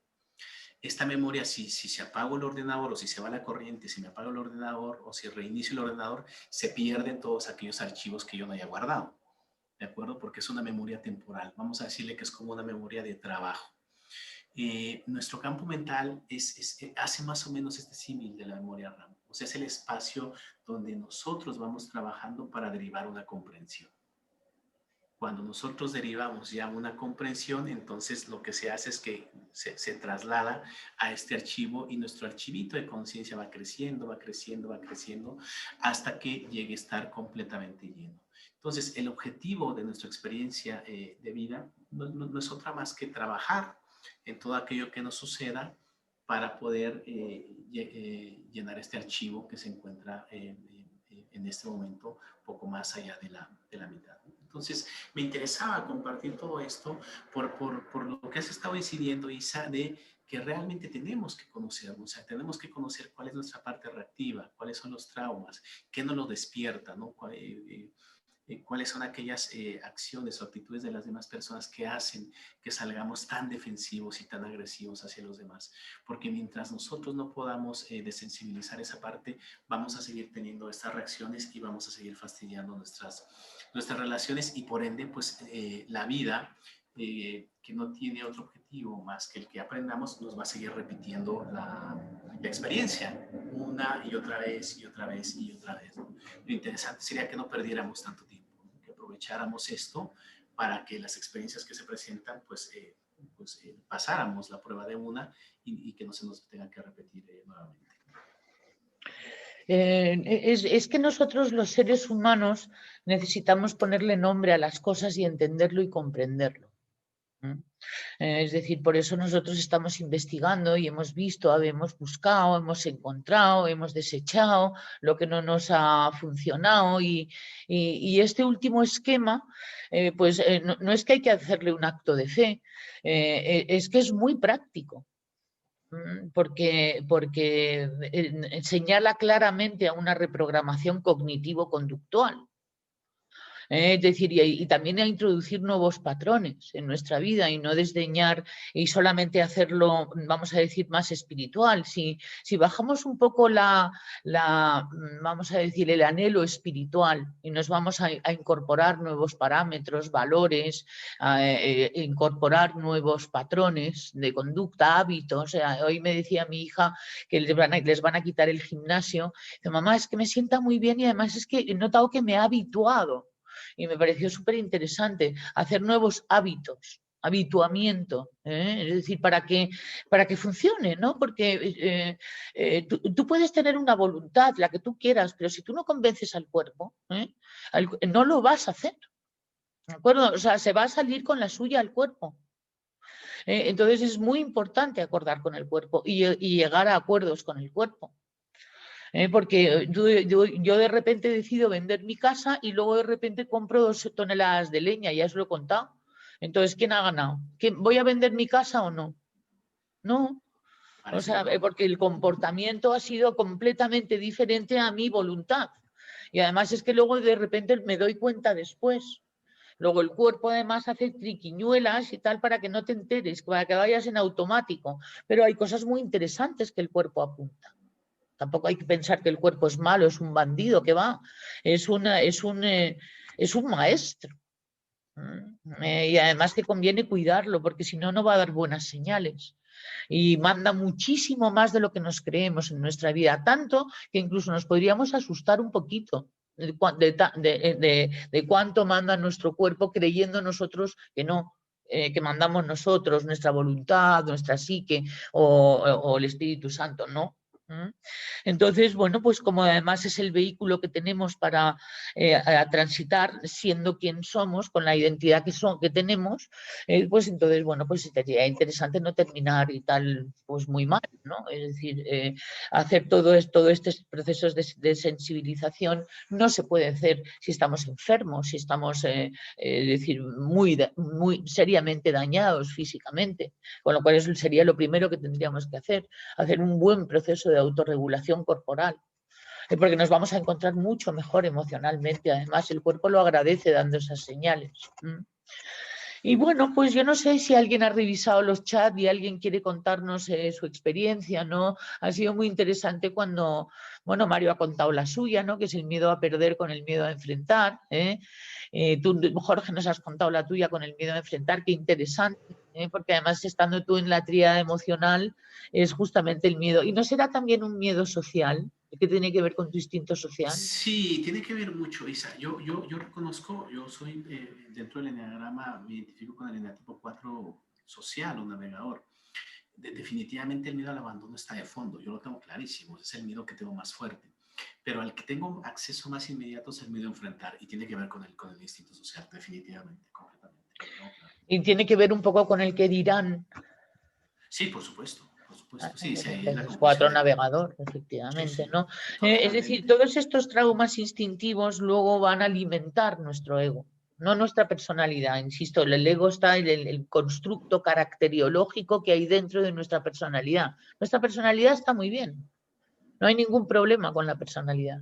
[SPEAKER 2] Esta memoria, si se apaga el ordenador o si se va la corriente, si me apaga el ordenador o si reinicio el ordenador, se pierden todos aquellos archivos que yo no haya guardado, ¿de acuerdo? Porque es una memoria temporal. Vamos a decirle que es como una memoria de trabajo. Nuestro campo mental hace más o menos este símil de la memoria RAM. O sea, es el espacio donde nosotros vamos trabajando para derivar una comprensión. Cuando nosotros derivamos ya una comprensión, entonces lo que se hace es que se traslada a este archivo y nuestro archivito de conciencia va creciendo, va creciendo, va creciendo hasta que llegue a estar completamente lleno. Entonces, el objetivo de nuestra experiencia de vida no es otra más que trabajar en todo aquello que nos suceda para poder llenar este archivo que se encuentra en este momento poco más allá de la mitad. Entonces, me interesaba compartir todo esto por lo que has estado incidiendo, Isa, de que realmente tenemos que conocernos, o sea, tenemos que conocer cuál es nuestra parte reactiva, cuáles son los traumas, qué nos lo despierta, ¿no? cuáles son aquellas acciones o actitudes de las demás personas que hacen que salgamos tan defensivos y tan agresivos hacia los demás. Porque mientras nosotros no podamos desensibilizar esa parte, vamos a seguir teniendo estas reacciones y vamos a seguir fastidiando nuestras relaciones, y por ende, pues la vida, que no tiene otro objetivo más que el que aprendamos, nos va a seguir repitiendo la experiencia una y otra vez y otra vez y otra vez, ¿no? Lo interesante sería que no perdiéramos tanto tiempo, ¿no? Que aprovecháramos esto para que las experiencias que se presentan, pues pasáramos la prueba de una y que no se nos tenga que repetir nuevamente.
[SPEAKER 1] Es que nosotros los seres humanos necesitamos ponerle nombre a las cosas y entenderlo y comprenderlo. Es decir, por eso nosotros estamos investigando y hemos visto, hemos buscado, hemos encontrado, hemos desechado lo que no nos ha funcionado, y este último esquema, no es que hay que hacerle un acto de fe, es que es muy práctico. Porque señala claramente a una reprogramación cognitivo-conductual. Es decir, y también a introducir nuevos patrones en nuestra vida y no desdeñar y solamente hacerlo, vamos a decir, más espiritual. Si bajamos un poco vamos a decir, el anhelo espiritual y nos vamos a incorporar nuevos parámetros, valores, incorporar nuevos patrones de conducta, hábitos. O sea, hoy me decía mi hija que les van a quitar el gimnasio. Dice, mamá, es que me sienta muy bien y además es que he notado que me ha habituado. Y me pareció súper interesante hacer nuevos hábitos, habituamiento, es decir, para que funcione, ¿no? Porque tú puedes tener una voluntad, la que tú quieras, pero si tú no convences al cuerpo, no lo vas a hacer, ¿de acuerdo? O sea, se va a salir con la suya al cuerpo. Entonces es muy importante acordar con el cuerpo y llegar a acuerdos con el cuerpo. Porque yo de repente decido vender mi casa y luego de repente compro 2 toneladas de leña, ya os lo he contado. Entonces, ¿quién ha ganado? ¿Voy a vender mi casa o no? No. O sea, porque el comportamiento ha sido completamente diferente a mi voluntad. Y además es que luego de repente me doy cuenta después. Luego el cuerpo además hace triquiñuelas y tal para que no te enteres, para que vayas en automático. Pero hay cosas muy interesantes que el cuerpo apunta. Tampoco hay que pensar que el cuerpo es malo, es un bandido, que va, es un maestro. Y además que conviene cuidarlo, porque si no, no va a dar buenas señales. Y manda muchísimo más de lo que nos creemos en nuestra vida, tanto que incluso nos podríamos asustar un poquito de cuánto manda nuestro cuerpo, creyendo nosotros que no, que mandamos nosotros, nuestra voluntad, nuestra psique o el Espíritu Santo, no. Entonces, bueno, pues como además es el vehículo que tenemos para transitar siendo quien somos, con la identidad que tenemos, pues entonces, bueno, pues sería interesante no terminar y tal, pues muy mal, ¿no? Es decir, hacer todo estos procesos de sensibilización no se puede hacer si estamos enfermos, si estamos, decir, muy seriamente dañados físicamente, con lo cual eso sería lo primero que tendríamos que hacer un buen proceso de autorregulación corporal, porque nos vamos a encontrar mucho mejor emocionalmente. Además, el cuerpo lo agradece dando esas señales. Y bueno, pues yo no sé si alguien ha revisado los chats y alguien quiere contarnos su experiencia, ¿no? Ha sido muy interesante cuando, bueno, Mario ha contado la suya, ¿no? Que es el miedo a perder con el miedo a enfrentar. Tú, Jorge, nos has contado la tuya con el miedo a enfrentar, qué interesante, porque además estando tú en la tríada emocional es justamente el miedo. ¿Y no será también un miedo social que tiene que ver con tu instinto social?
[SPEAKER 2] Sí, tiene que ver mucho, Isa. Yo reconozco, yo soy dentro del enneagrama, me identifico con el eneatipo 4 social o navegador. Definitivamente el miedo al abandono está de fondo, yo lo tengo clarísimo, es el miedo que tengo más fuerte. Pero al que tengo acceso más inmediato es el miedo a enfrentar, y tiene que ver con el instinto social, definitivamente, completamente. ¿No? Claro.
[SPEAKER 1] Y tiene que ver un poco con el que dirán.
[SPEAKER 2] Sí, por supuesto. Sí, sí, ahí
[SPEAKER 1] el 4 navegador, efectivamente, sí. ¿No? Es decir, todos estos traumas instintivos luego van a alimentar nuestro ego, no nuestra personalidad. Insisto, el ego está en el constructo caracteriológico que hay dentro de nuestra personalidad. Nuestra personalidad está muy bien, no hay ningún problema con la personalidad.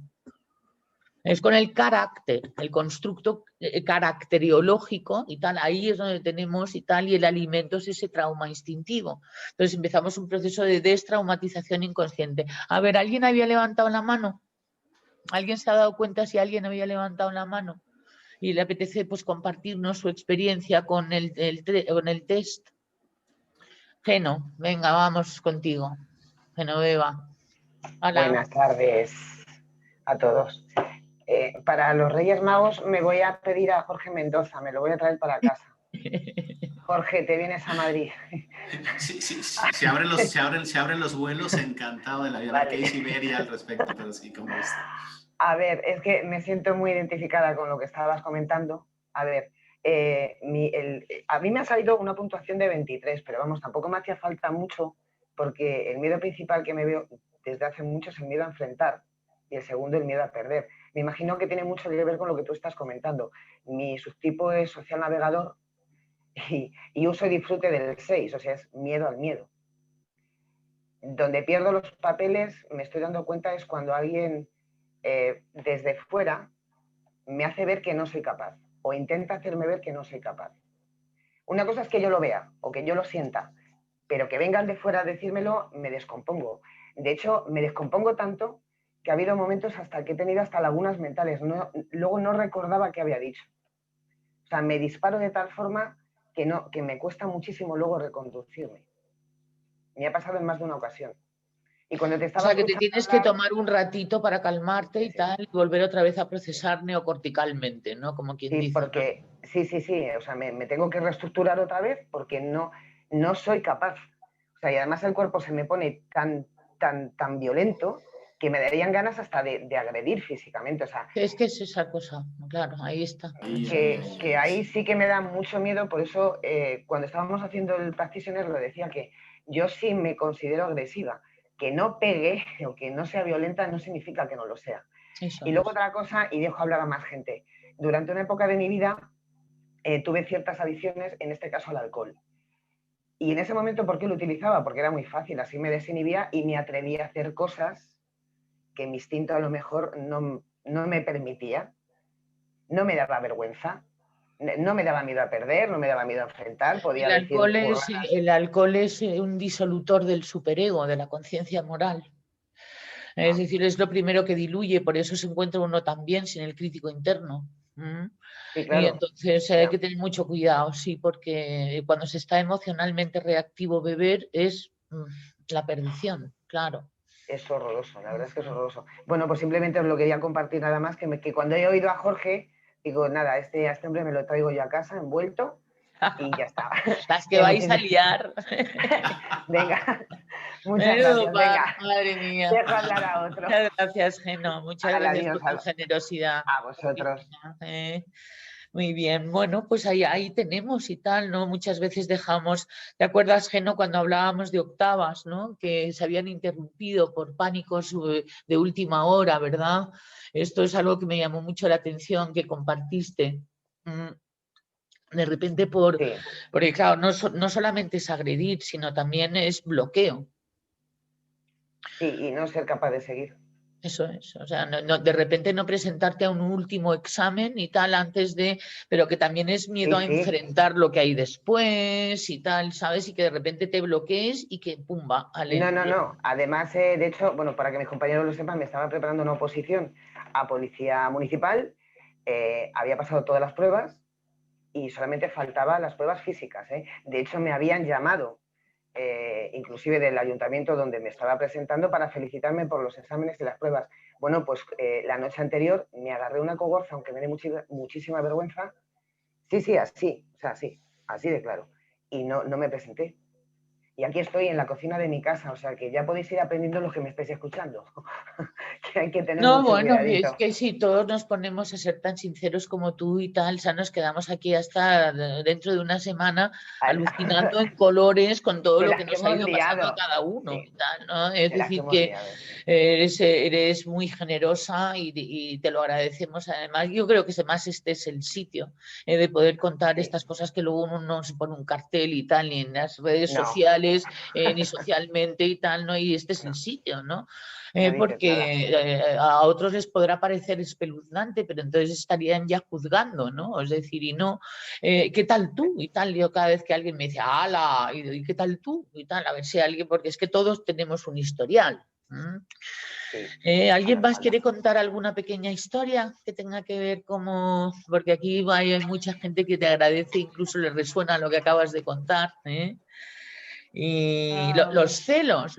[SPEAKER 1] Es con el carácter, el constructo caracteriológico y tal, ahí es donde tenemos y tal, y el alimento es ese trauma instintivo. Entonces empezamos un proceso de destraumatización inconsciente. A ver, ¿alguien había levantado la mano? ¿Alguien se ha dado cuenta si alguien había levantado la mano? Y le apetece pues compartirnos su experiencia con el test. Geno, venga, vamos contigo. Genoveva. Hola.
[SPEAKER 5] Buenas tardes a todos. Para los Reyes Magos me voy a pedir a Jorge Mendoza, me lo voy a traer para casa. Jorge, te vienes a Madrid.
[SPEAKER 2] Sí, se abren los vuelos, encantado de la vida.
[SPEAKER 5] Vale.
[SPEAKER 2] ¿Qué dice Iberia al respecto? Pero sí, como está.
[SPEAKER 5] A ver, es que me siento muy identificada con lo que estabas comentando. A ver, a mí me ha salido una puntuación de 23, pero vamos, tampoco me hacía falta mucho porque el miedo principal que me veo desde hace mucho es el miedo a enfrentar y el segundo el miedo a perder. Me imagino que tiene mucho que ver con lo que tú estás comentando. Mi subtipo es social navegador y uso y disfrute del 6, o sea, es miedo al miedo. Donde pierdo los papeles, me estoy dando cuenta, es cuando alguien desde fuera me hace ver que no soy capaz o intenta hacerme ver que no soy capaz. Una cosa es que yo lo vea o que yo lo sienta, pero que vengan de fuera a decírmelo, me descompongo. De hecho, me descompongo tanto que ha habido momentos hasta que he tenido hasta lagunas mentales. Luego no recordaba qué había dicho. O sea, me disparo de tal forma que me cuesta muchísimo luego reconducirme. Me ha pasado en más de una ocasión. Y cuando te estaba
[SPEAKER 1] O sea, que te tienes que
[SPEAKER 5] hablar,
[SPEAKER 1] tomar un ratito para calmarte y tal, y volver otra vez a procesar neocorticalmente, ¿no? Como quien
[SPEAKER 5] sí,
[SPEAKER 1] dice.
[SPEAKER 5] porque sí, o sea, me tengo que reestructurar otra vez porque no soy capaz. O sea, y además el cuerpo se me pone tan violento que me darían ganas hasta de agredir físicamente. O sea,
[SPEAKER 1] Es que es esa cosa, claro, ahí está.
[SPEAKER 5] que ahí sí que me da mucho miedo, por eso cuando estábamos haciendo el practitioner lo decía que yo sí me considero agresiva. Que no pegue o que no sea violenta no significa que no lo sea.
[SPEAKER 1] Eso
[SPEAKER 5] Y luego
[SPEAKER 1] es.
[SPEAKER 5] otra cosa, y dejo hablar a más gente. Durante una época de mi vida tuve ciertas adicciones, en este caso al alcohol. Y en ese momento, ¿por qué lo utilizaba? Porque era muy fácil, así me desinhibía y me atrevía a hacer cosas que mi instinto a lo mejor no me permitía. No me daba vergüenza, no me daba miedo a perder, no me daba miedo a enfrentar, podía decir burradas.
[SPEAKER 1] El alcohol es un disolutor del superego, de la conciencia moral. Es decir, es lo primero que diluye, por eso se encuentra uno también sin el crítico interno.
[SPEAKER 5] Sí, claro.
[SPEAKER 1] Y entonces hay que tener mucho cuidado, sí, porque cuando se está emocionalmente reactivo, beber es la perdición, claro.
[SPEAKER 5] Es horroroso, la verdad es que es horroroso. Bueno, pues simplemente os lo quería compartir nada más, que cuando he oído a Jorge, digo, nada, a este hombre me lo traigo yo a casa envuelto y ya está.
[SPEAKER 1] Las que vais a liar.
[SPEAKER 5] Venga, muchas gracias. Venga,
[SPEAKER 1] madre mía.
[SPEAKER 5] dejo hablar a otro.
[SPEAKER 1] Muchas gracias, Geno. Muchas gracias por tu generosidad.
[SPEAKER 5] A vosotros.
[SPEAKER 1] Muy bien, bueno, pues ahí tenemos y tal, ¿no? Muchas veces dejamos, ¿te acuerdas, Geno, cuando hablábamos de octavas, ¿no? Que se habían interrumpido por pánicos de última hora, ¿verdad? Esto es algo que me llamó mucho la atención, que compartiste. De repente porque claro, no solamente es agredir, sino también es bloqueo.
[SPEAKER 5] Sí, y no ser capaz de seguir.
[SPEAKER 1] Eso es, o sea, de repente no presentarte a un último examen y tal antes de, pero que también es miedo a enfrentar lo que hay después y tal, ¿sabes? Y que de repente te bloquees y que pumba.
[SPEAKER 5] No. Además, de hecho, bueno, para que mis compañeros lo sepan, me estaba preparando una oposición a policía municipal, había pasado todas las pruebas y solamente faltaban las pruebas físicas. De hecho, me habían llamado inclusive del ayuntamiento donde me estaba presentando para felicitarme por los exámenes y las pruebas. Bueno, pues la noche anterior me agarré una cogorza, aunque me dé muchísima vergüenza. Sí, así, o sea, sí, así de claro. Y no me presenté. Y aquí estoy en la cocina de mi casa, o sea que ya podéis ir aprendiendo los que me estáis escuchando. Que hay que tener mucho cuidadito.
[SPEAKER 1] Es que si todos nos ponemos a ser tan sinceros como tú y tal, ya nos quedamos aquí hasta dentro de una semana alucinando en colores con todo lo que nos ha ido pasando a cada uno. Sí. Y tal, ¿no? Es decir, que eres muy generosa y te lo agradecemos. Además, yo creo que además este es el sitio de poder contar estas cosas que luego uno no se pone un cartel y tal, ni en las redes sociales sociales, ni socialmente y tal, ¿no? Y este es el sitio, ¿no?
[SPEAKER 5] No dices
[SPEAKER 1] Porque a otros les podrá parecer espeluznante, pero entonces estarían ya juzgando, ¿no? Es decir, y no, ¿qué tal tú? Y tal, yo cada vez que alguien me dice, ¡hala! ¿Y qué tal tú? Y tal, a ver si alguien, porque es que todos tenemos un historial. ¿Alguien más quiere contar alguna pequeña historia que tenga que ver como, porque aquí hay mucha gente que te agradece, incluso le resuena lo que acabas de contar, ¿eh? Y los celos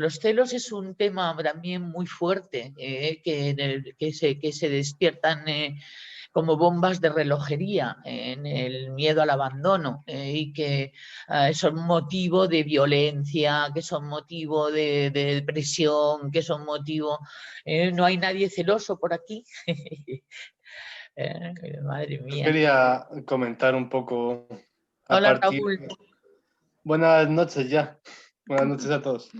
[SPEAKER 1] es un tema también muy fuerte, que se despiertan como bombas de relojería en el miedo al abandono, y que son motivo de violencia, que son motivo de depresión, que son motivo... no hay nadie celoso por aquí. Madre
[SPEAKER 6] Yo
[SPEAKER 1] mía.
[SPEAKER 6] quería comentar un poco a
[SPEAKER 1] Hola,
[SPEAKER 6] partir...
[SPEAKER 1] Raúl.
[SPEAKER 6] Buenas noches ya. Buenas noches a todos.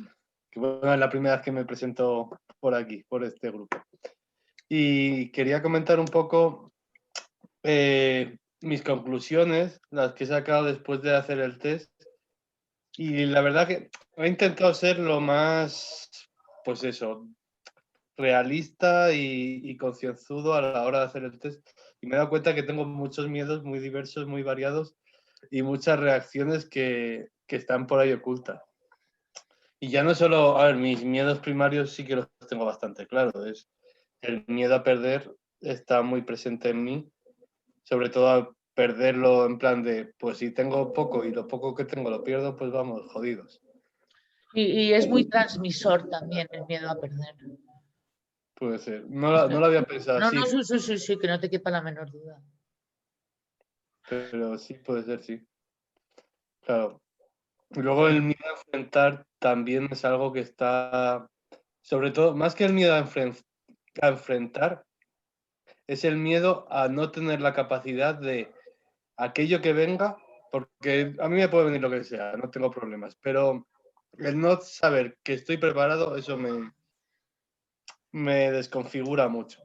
[SPEAKER 6] Que bueno, es la primera vez que me presento por aquí, por este grupo. Y quería comentar un poco mis conclusiones, las que he sacado después de hacer el test. Y la verdad que he intentado ser lo más, pues eso, realista y concienzudo a la hora de hacer el test. Y me he dado cuenta que tengo muchos miedos muy diversos, muy variados y muchas reacciones que están por ahí ocultas. Y ya no solo, a ver, mis miedos primarios sí que los tengo bastante claros. Es el miedo a perder está muy presente en mí, sobre todo a perderlo en plan de, pues si tengo poco y lo poco que tengo lo pierdo, pues vamos, jodidos.
[SPEAKER 1] Y es muy transmisor también el miedo a perder.
[SPEAKER 6] Puede ser. No lo había pensado
[SPEAKER 1] No,
[SPEAKER 6] así,
[SPEAKER 1] no, sí, que no te quepa la menor duda.
[SPEAKER 6] pero sí puede ser, sí. Claro. Y luego el miedo a enfrentar también es algo que está, sobre todo, más que el miedo a enfrentar, es el miedo a no tener la capacidad de aquello que venga, porque a mí me puede venir lo que sea, no tengo problemas, pero el no saber que estoy preparado, eso me desconfigura mucho.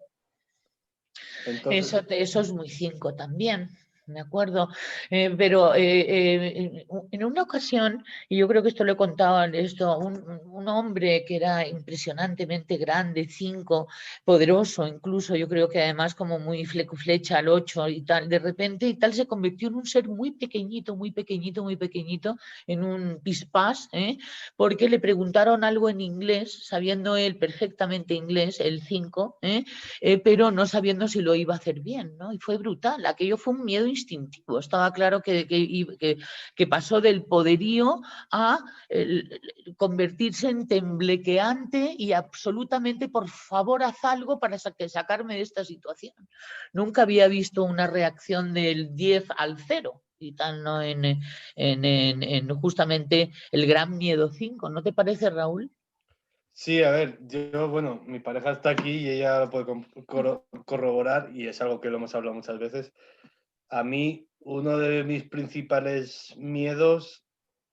[SPEAKER 6] Entonces,
[SPEAKER 1] Eso es muy 5 también, ¿de acuerdo? Pero en una ocasión, y yo creo que esto lo he contado, un hombre que era impresionantemente grande, 5, poderoso incluso, yo creo que además como muy flecha al 8 y tal, de repente y tal se convirtió en un ser muy pequeñito, muy pequeñito, muy pequeñito, en un pispás, porque le preguntaron algo en inglés, sabiendo él perfectamente inglés, el 5, pero no sabiendo si lo iba a hacer bien, ¿no? Y fue brutal, aquello fue un miedo instintivo, estaba claro que pasó del poderío a convertirse en temblequeante y absolutamente, por favor, haz algo para sacarme de esta situación. Nunca había visto una reacción del 10 al 0 y tal, ¿no? En justamente el gran miedo 5, ¿no te parece, Raúl?
[SPEAKER 6] sí, a ver, yo, bueno, mi pareja está aquí y ella lo puede corroborar y es algo que lo hemos hablado muchas veces. A mí, uno de mis principales miedos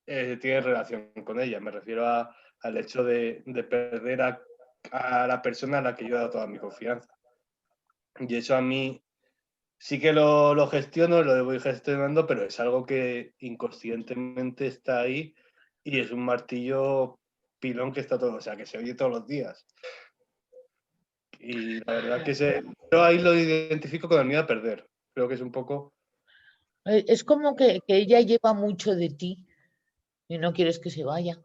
[SPEAKER 6] tiene relación con ella. Me refiero al hecho de perder a la persona a la que yo he dado toda mi confianza. Y eso a mí sí que lo gestiono, lo voy gestionando, pero es algo que inconscientemente está ahí y es un martillo pilón que está todo, o sea, que se oye todos los días. Y la verdad que yo ahí lo identifico con el miedo a perder. Creo que es un poco...
[SPEAKER 1] Es como que ella lleva mucho de ti y no quieres que se vaya.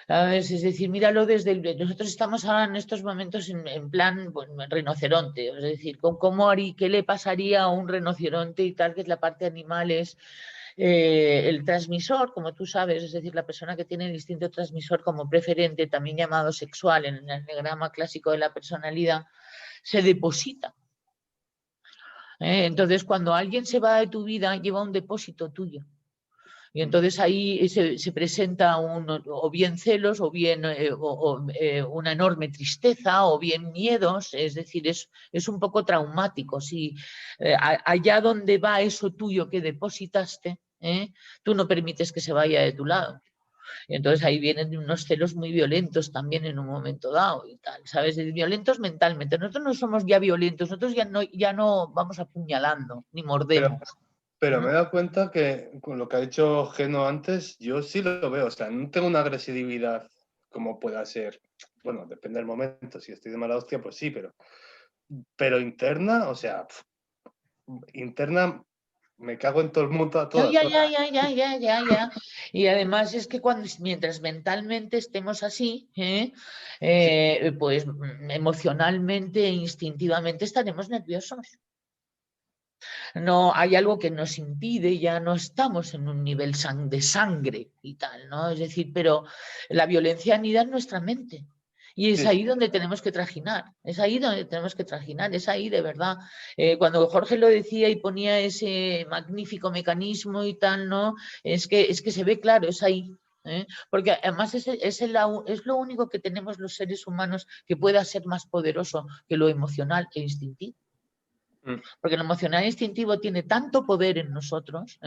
[SPEAKER 1] ¿Sabes? Es decir, míralo desde nosotros estamos ahora en estos momentos en plan bueno, rinoceronte, es decir, ¿qué le pasaría a un rinoceronte y tal, que es la parte animal, es el transmisor, como tú sabes, es decir, la persona que tiene el instinto transmisor como preferente, también llamado sexual en el diagrama clásico de la personalidad, se deposita. Entonces, cuando alguien se va de tu vida, lleva un depósito tuyo. Y entonces ahí se presenta o bien celos, o bien una enorme tristeza, o bien miedos, es decir, es un poco traumático. Si allá donde va eso tuyo que depositaste, tú no permites que se vaya de tu lado. Y entonces ahí vienen unos celos muy violentos también en un momento dado y tal, ¿sabes? Violentos mentalmente. Nosotros no somos ya violentos, nosotros ya no vamos apuñalando ni
[SPEAKER 6] Pero,
[SPEAKER 1] mordemos.
[SPEAKER 6] Pero me he dado cuenta que con lo que ha dicho Geno antes, yo sí lo veo. O sea, no tengo una agresividad como pueda ser. Bueno, depende del momento. Si estoy de mala hostia, pues sí, pero interna, o sea, interna me cago en todo el mundo a todas horas.
[SPEAKER 1] Ya. Y además es que mientras mentalmente estemos así, pues emocionalmente e instintivamente estaremos nerviosos. No hay algo que nos impide, ya no estamos en un nivel de sangre y tal, ¿no? Es decir, pero la violencia anida en nuestra mente. Y es ahí donde tenemos que trajinar, es ahí donde tenemos que trajinar, es ahí de verdad. Cuando Jorge lo decía y ponía ese magnífico mecanismo y tal, ¿no? Es que se ve claro, es ahí. Porque además es lo único que tenemos los seres humanos que pueda ser más poderoso que lo emocional e instintivo. Porque lo emocional e instintivo tiene tanto poder en nosotros,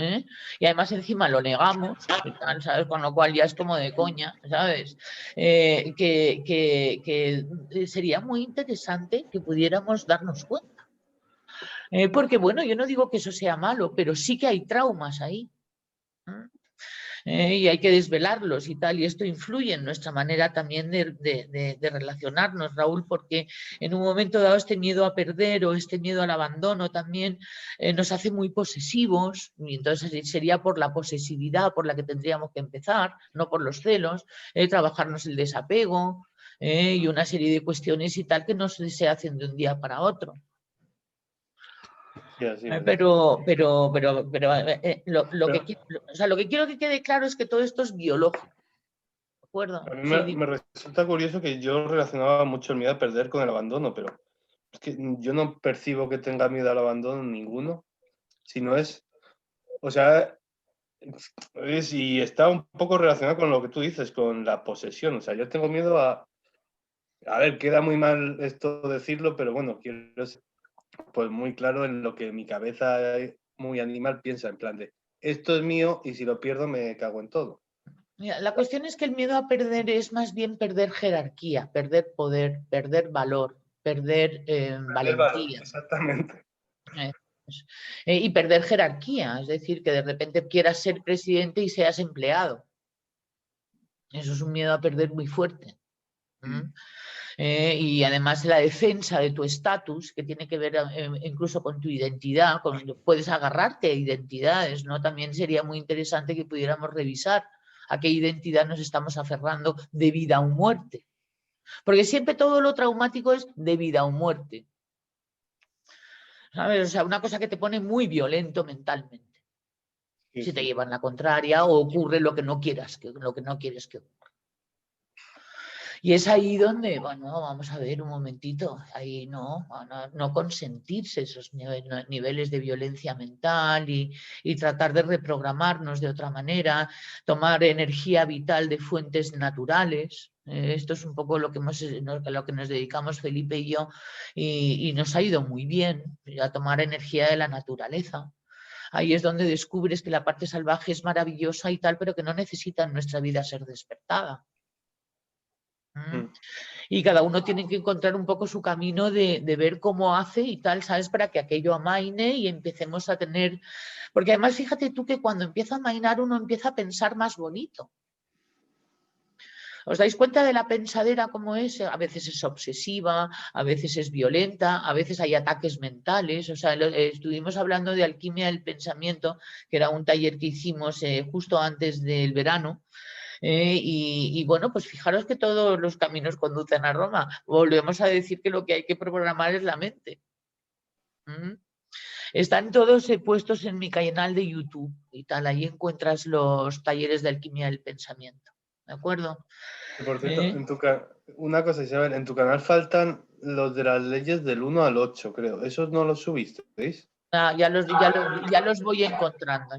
[SPEAKER 1] y además encima lo negamos, ¿sabes? Con lo cual ya es como de coña, ¿sabes? Que sería muy interesante que pudiéramos darnos cuenta. Porque bueno, yo no digo que eso sea malo, pero sí que hay traumas ahí. Y hay que desvelarlos y tal, y esto influye en nuestra manera también de relacionarnos, Raúl, porque en un momento dado este miedo a perder o este miedo al abandono también nos hace muy posesivos, y entonces sería por la posesividad por la que tendríamos que empezar, no por los celos, trabajarnos el desapego y una serie de cuestiones y tal que no se hacen de un día para otro. Pero lo que quiero que quede claro es que todo esto es biológico. ¿De acuerdo?
[SPEAKER 6] A mí me resulta curioso que yo relacionaba mucho el miedo a perder con el abandono, pero es que yo no percibo que tenga miedo al abandono ninguno, sino es, o sea, y está un poco relacionado con lo que tú dices, con la posesión. O sea, yo tengo miedo a ver, queda muy mal esto decirlo, pero bueno, quiero ser pues muy claro en lo que mi cabeza muy animal piensa, en plan de, esto es mío y si lo pierdo me cago en todo.
[SPEAKER 1] Mira, la cuestión es que el miedo a perder es más bien perder jerarquía, perder poder, perder valor, perder valentía.
[SPEAKER 6] Exactamente.
[SPEAKER 1] Y perder jerarquía, es decir, que de repente quieras ser presidente y seas empleado. Eso es un miedo a perder muy fuerte. Y además la defensa de tu estatus, que tiene que ver incluso con tu identidad, puedes agarrarte a identidades, ¿no? También sería muy interesante que pudiéramos revisar a qué identidad nos estamos aferrando de vida o muerte. Porque siempre todo lo traumático es de vida o muerte. ¿Sabes? O sea, una cosa que te pone muy violento mentalmente. Si te llevan la contraria o ocurre lo que no quieres que ocurra. Y es ahí donde, bueno, vamos a ver un momentito, ahí no consentirse esos niveles de violencia mental y tratar de reprogramarnos de otra manera, tomar energía vital de fuentes naturales. Esto es un poco lo que nos dedicamos Felipe y yo y nos ha ido muy bien a tomar energía de la naturaleza. Ahí es donde descubres que la parte salvaje es maravillosa y tal, pero que no necesita en nuestra vida ser despertada. Y cada uno tiene que encontrar un poco su camino de ver cómo hace y tal, ¿sabes? Para que aquello amaine y empecemos a tener... Porque además fíjate tú que cuando empieza a amainar uno empieza a pensar más bonito. ¿Os dais cuenta de la pensadera cómo es? A veces es obsesiva, a veces es violenta, a veces hay ataques mentales. O sea, estuvimos hablando de alquimia del pensamiento, que era un taller que hicimos justo antes del verano. Y bueno, pues fijaros que todos los caminos conducen a Roma. Volvemos a decir que lo que hay que programar es la mente. Están todos puestos en mi canal de YouTube y tal. Ahí encuentras los talleres de alquimia del pensamiento. ¿De acuerdo?
[SPEAKER 6] Por cierto, una cosa, Isabel, en tu canal faltan los de las leyes del 1 al 8, creo. ¿Esos no los subiste, veis?
[SPEAKER 1] Ya los voy encontrando,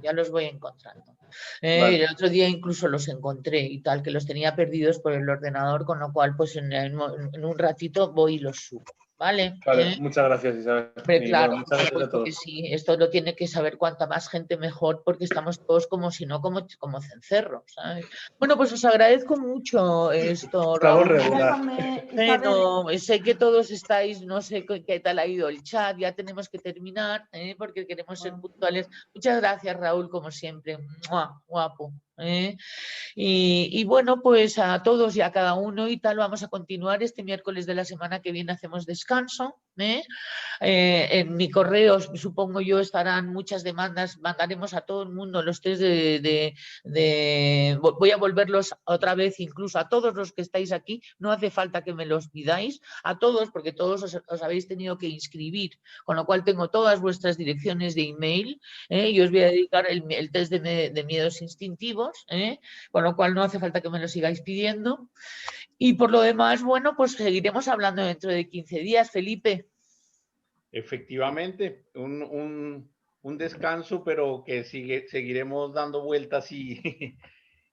[SPEAKER 6] Vale.
[SPEAKER 1] El otro día incluso los encontré y tal, que los tenía perdidos por el ordenador, con lo cual pues en un ratito voy y los subo. ¿vale?
[SPEAKER 6] Vale, muchas gracias, Isabel.
[SPEAKER 1] Hombre,
[SPEAKER 6] Y
[SPEAKER 1] claro,
[SPEAKER 6] bueno,
[SPEAKER 1] por
[SPEAKER 6] muchas gracias a
[SPEAKER 1] supuesto que
[SPEAKER 6] todos.
[SPEAKER 1] sí. Esto lo tiene que saber cuanta más gente mejor, porque estamos todos como si no, como cencerros, ¿sabes? Bueno, pues os agradezco mucho esto,
[SPEAKER 6] Estamos
[SPEAKER 1] Raúl.
[SPEAKER 6] regular.
[SPEAKER 7] Déjame, Isabel,
[SPEAKER 1] Bueno, sé que todos estáis, no sé qué tal ha ido el chat, ya tenemos que terminar, porque queremos ser puntuales. Muchas gracias, Raúl, como siempre. ¡Mua! Guapo. Y bueno, pues a todos y a cada uno y tal, vamos a continuar. Este miércoles de la semana que viene hacemos descanso. En mi correo, supongo yo, estarán muchas demandas. Mandaremos a todo el mundo los test voy a volverlos otra vez, incluso a todos los que estáis aquí. No hace falta que me los pidáis, a todos, porque todos os habéis tenido que inscribir, con lo cual tengo todas vuestras direcciones de email, y os voy a dedicar el test de miedos instintivos, con lo cual no hace falta que me lo sigáis pidiendo. Y por lo demás, bueno, pues seguiremos hablando dentro de 15 días, Felipe.
[SPEAKER 3] Efectivamente, un descanso, pero que seguiremos dando vueltas y,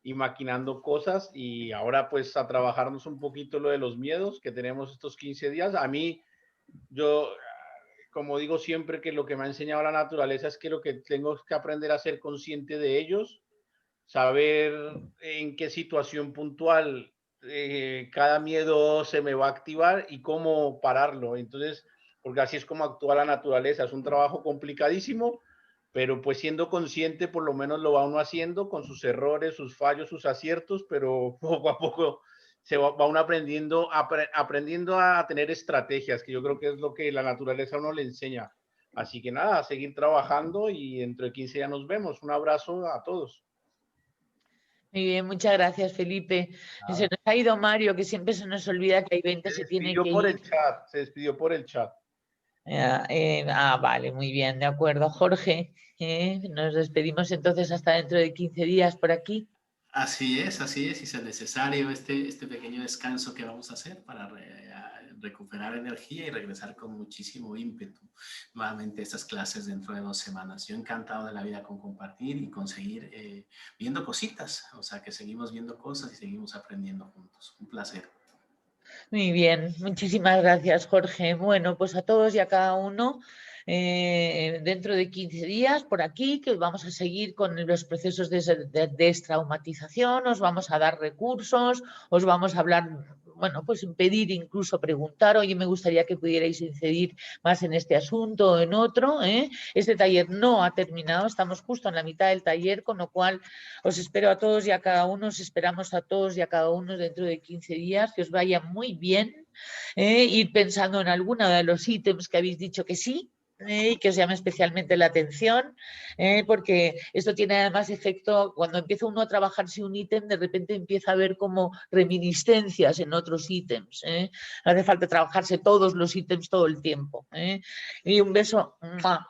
[SPEAKER 3] y maquinando cosas. Y ahora pues a trabajarnos un poquito lo de los miedos que tenemos estos 15 días. A mí, yo, como digo siempre, que lo que me ha enseñado la naturaleza es que lo que tengo que aprender a ser consciente de ellos, saber en qué situación puntual cada miedo se me va a activar y cómo pararlo. Entonces, porque así es como actúa la naturaleza. Es un trabajo complicadísimo, pero pues siendo consciente por lo menos lo va uno haciendo con sus errores, sus fallos, sus aciertos, pero poco a poco se va uno aprendiendo a tener estrategias, que yo creo que es lo que la naturaleza a uno le enseña. Así que nada, a seguir trabajando y dentro de 15 días nos vemos. Un abrazo a todos.
[SPEAKER 1] Muy bien, muchas gracias, Felipe. Se nos ha ido Mario, que siempre se nos olvida que hay 20, se tiene que ir.
[SPEAKER 3] Se despidió por el chat.
[SPEAKER 1] Vale, muy bien, de acuerdo. Jorge, nos despedimos entonces hasta dentro de 15 días por aquí.
[SPEAKER 2] Así es, y es necesario este pequeño descanso que vamos a hacer para recuperar energía y regresar con muchísimo ímpetu nuevamente a estas clases dentro de 2 semanas. Yo encantado de la vida con compartir y conseguir viendo cositas, o sea que seguimos viendo cosas y seguimos aprendiendo juntos. Un placer.
[SPEAKER 1] Muy bien, muchísimas gracias, Jorge. Bueno, pues a todos y a cada uno, dentro de 15 días por aquí, que vamos a seguir con los procesos de destraumatización, os vamos a dar recursos, os vamos a hablar, bueno, pues pedir, incluso preguntar, oye, me gustaría que pudierais incidir más en este asunto o en otro. Este taller no ha terminado, estamos justo en la mitad del taller, con lo cual os espero a todos y a cada uno, os esperamos a todos y a cada uno dentro de 15 días, que os vaya muy bien, ir pensando en alguno de los ítems que habéis dicho que sí, y que os llame especialmente la atención, porque esto tiene además efecto, cuando empieza uno a trabajarse un ítem, de repente empieza a ver como reminiscencias en otros ítems. No hace falta trabajarse todos los ítems todo el tiempo. Y un beso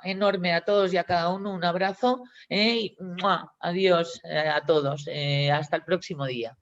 [SPEAKER 1] enorme a todos y a cada uno, un abrazo, y adiós a todos, hasta el próximo día.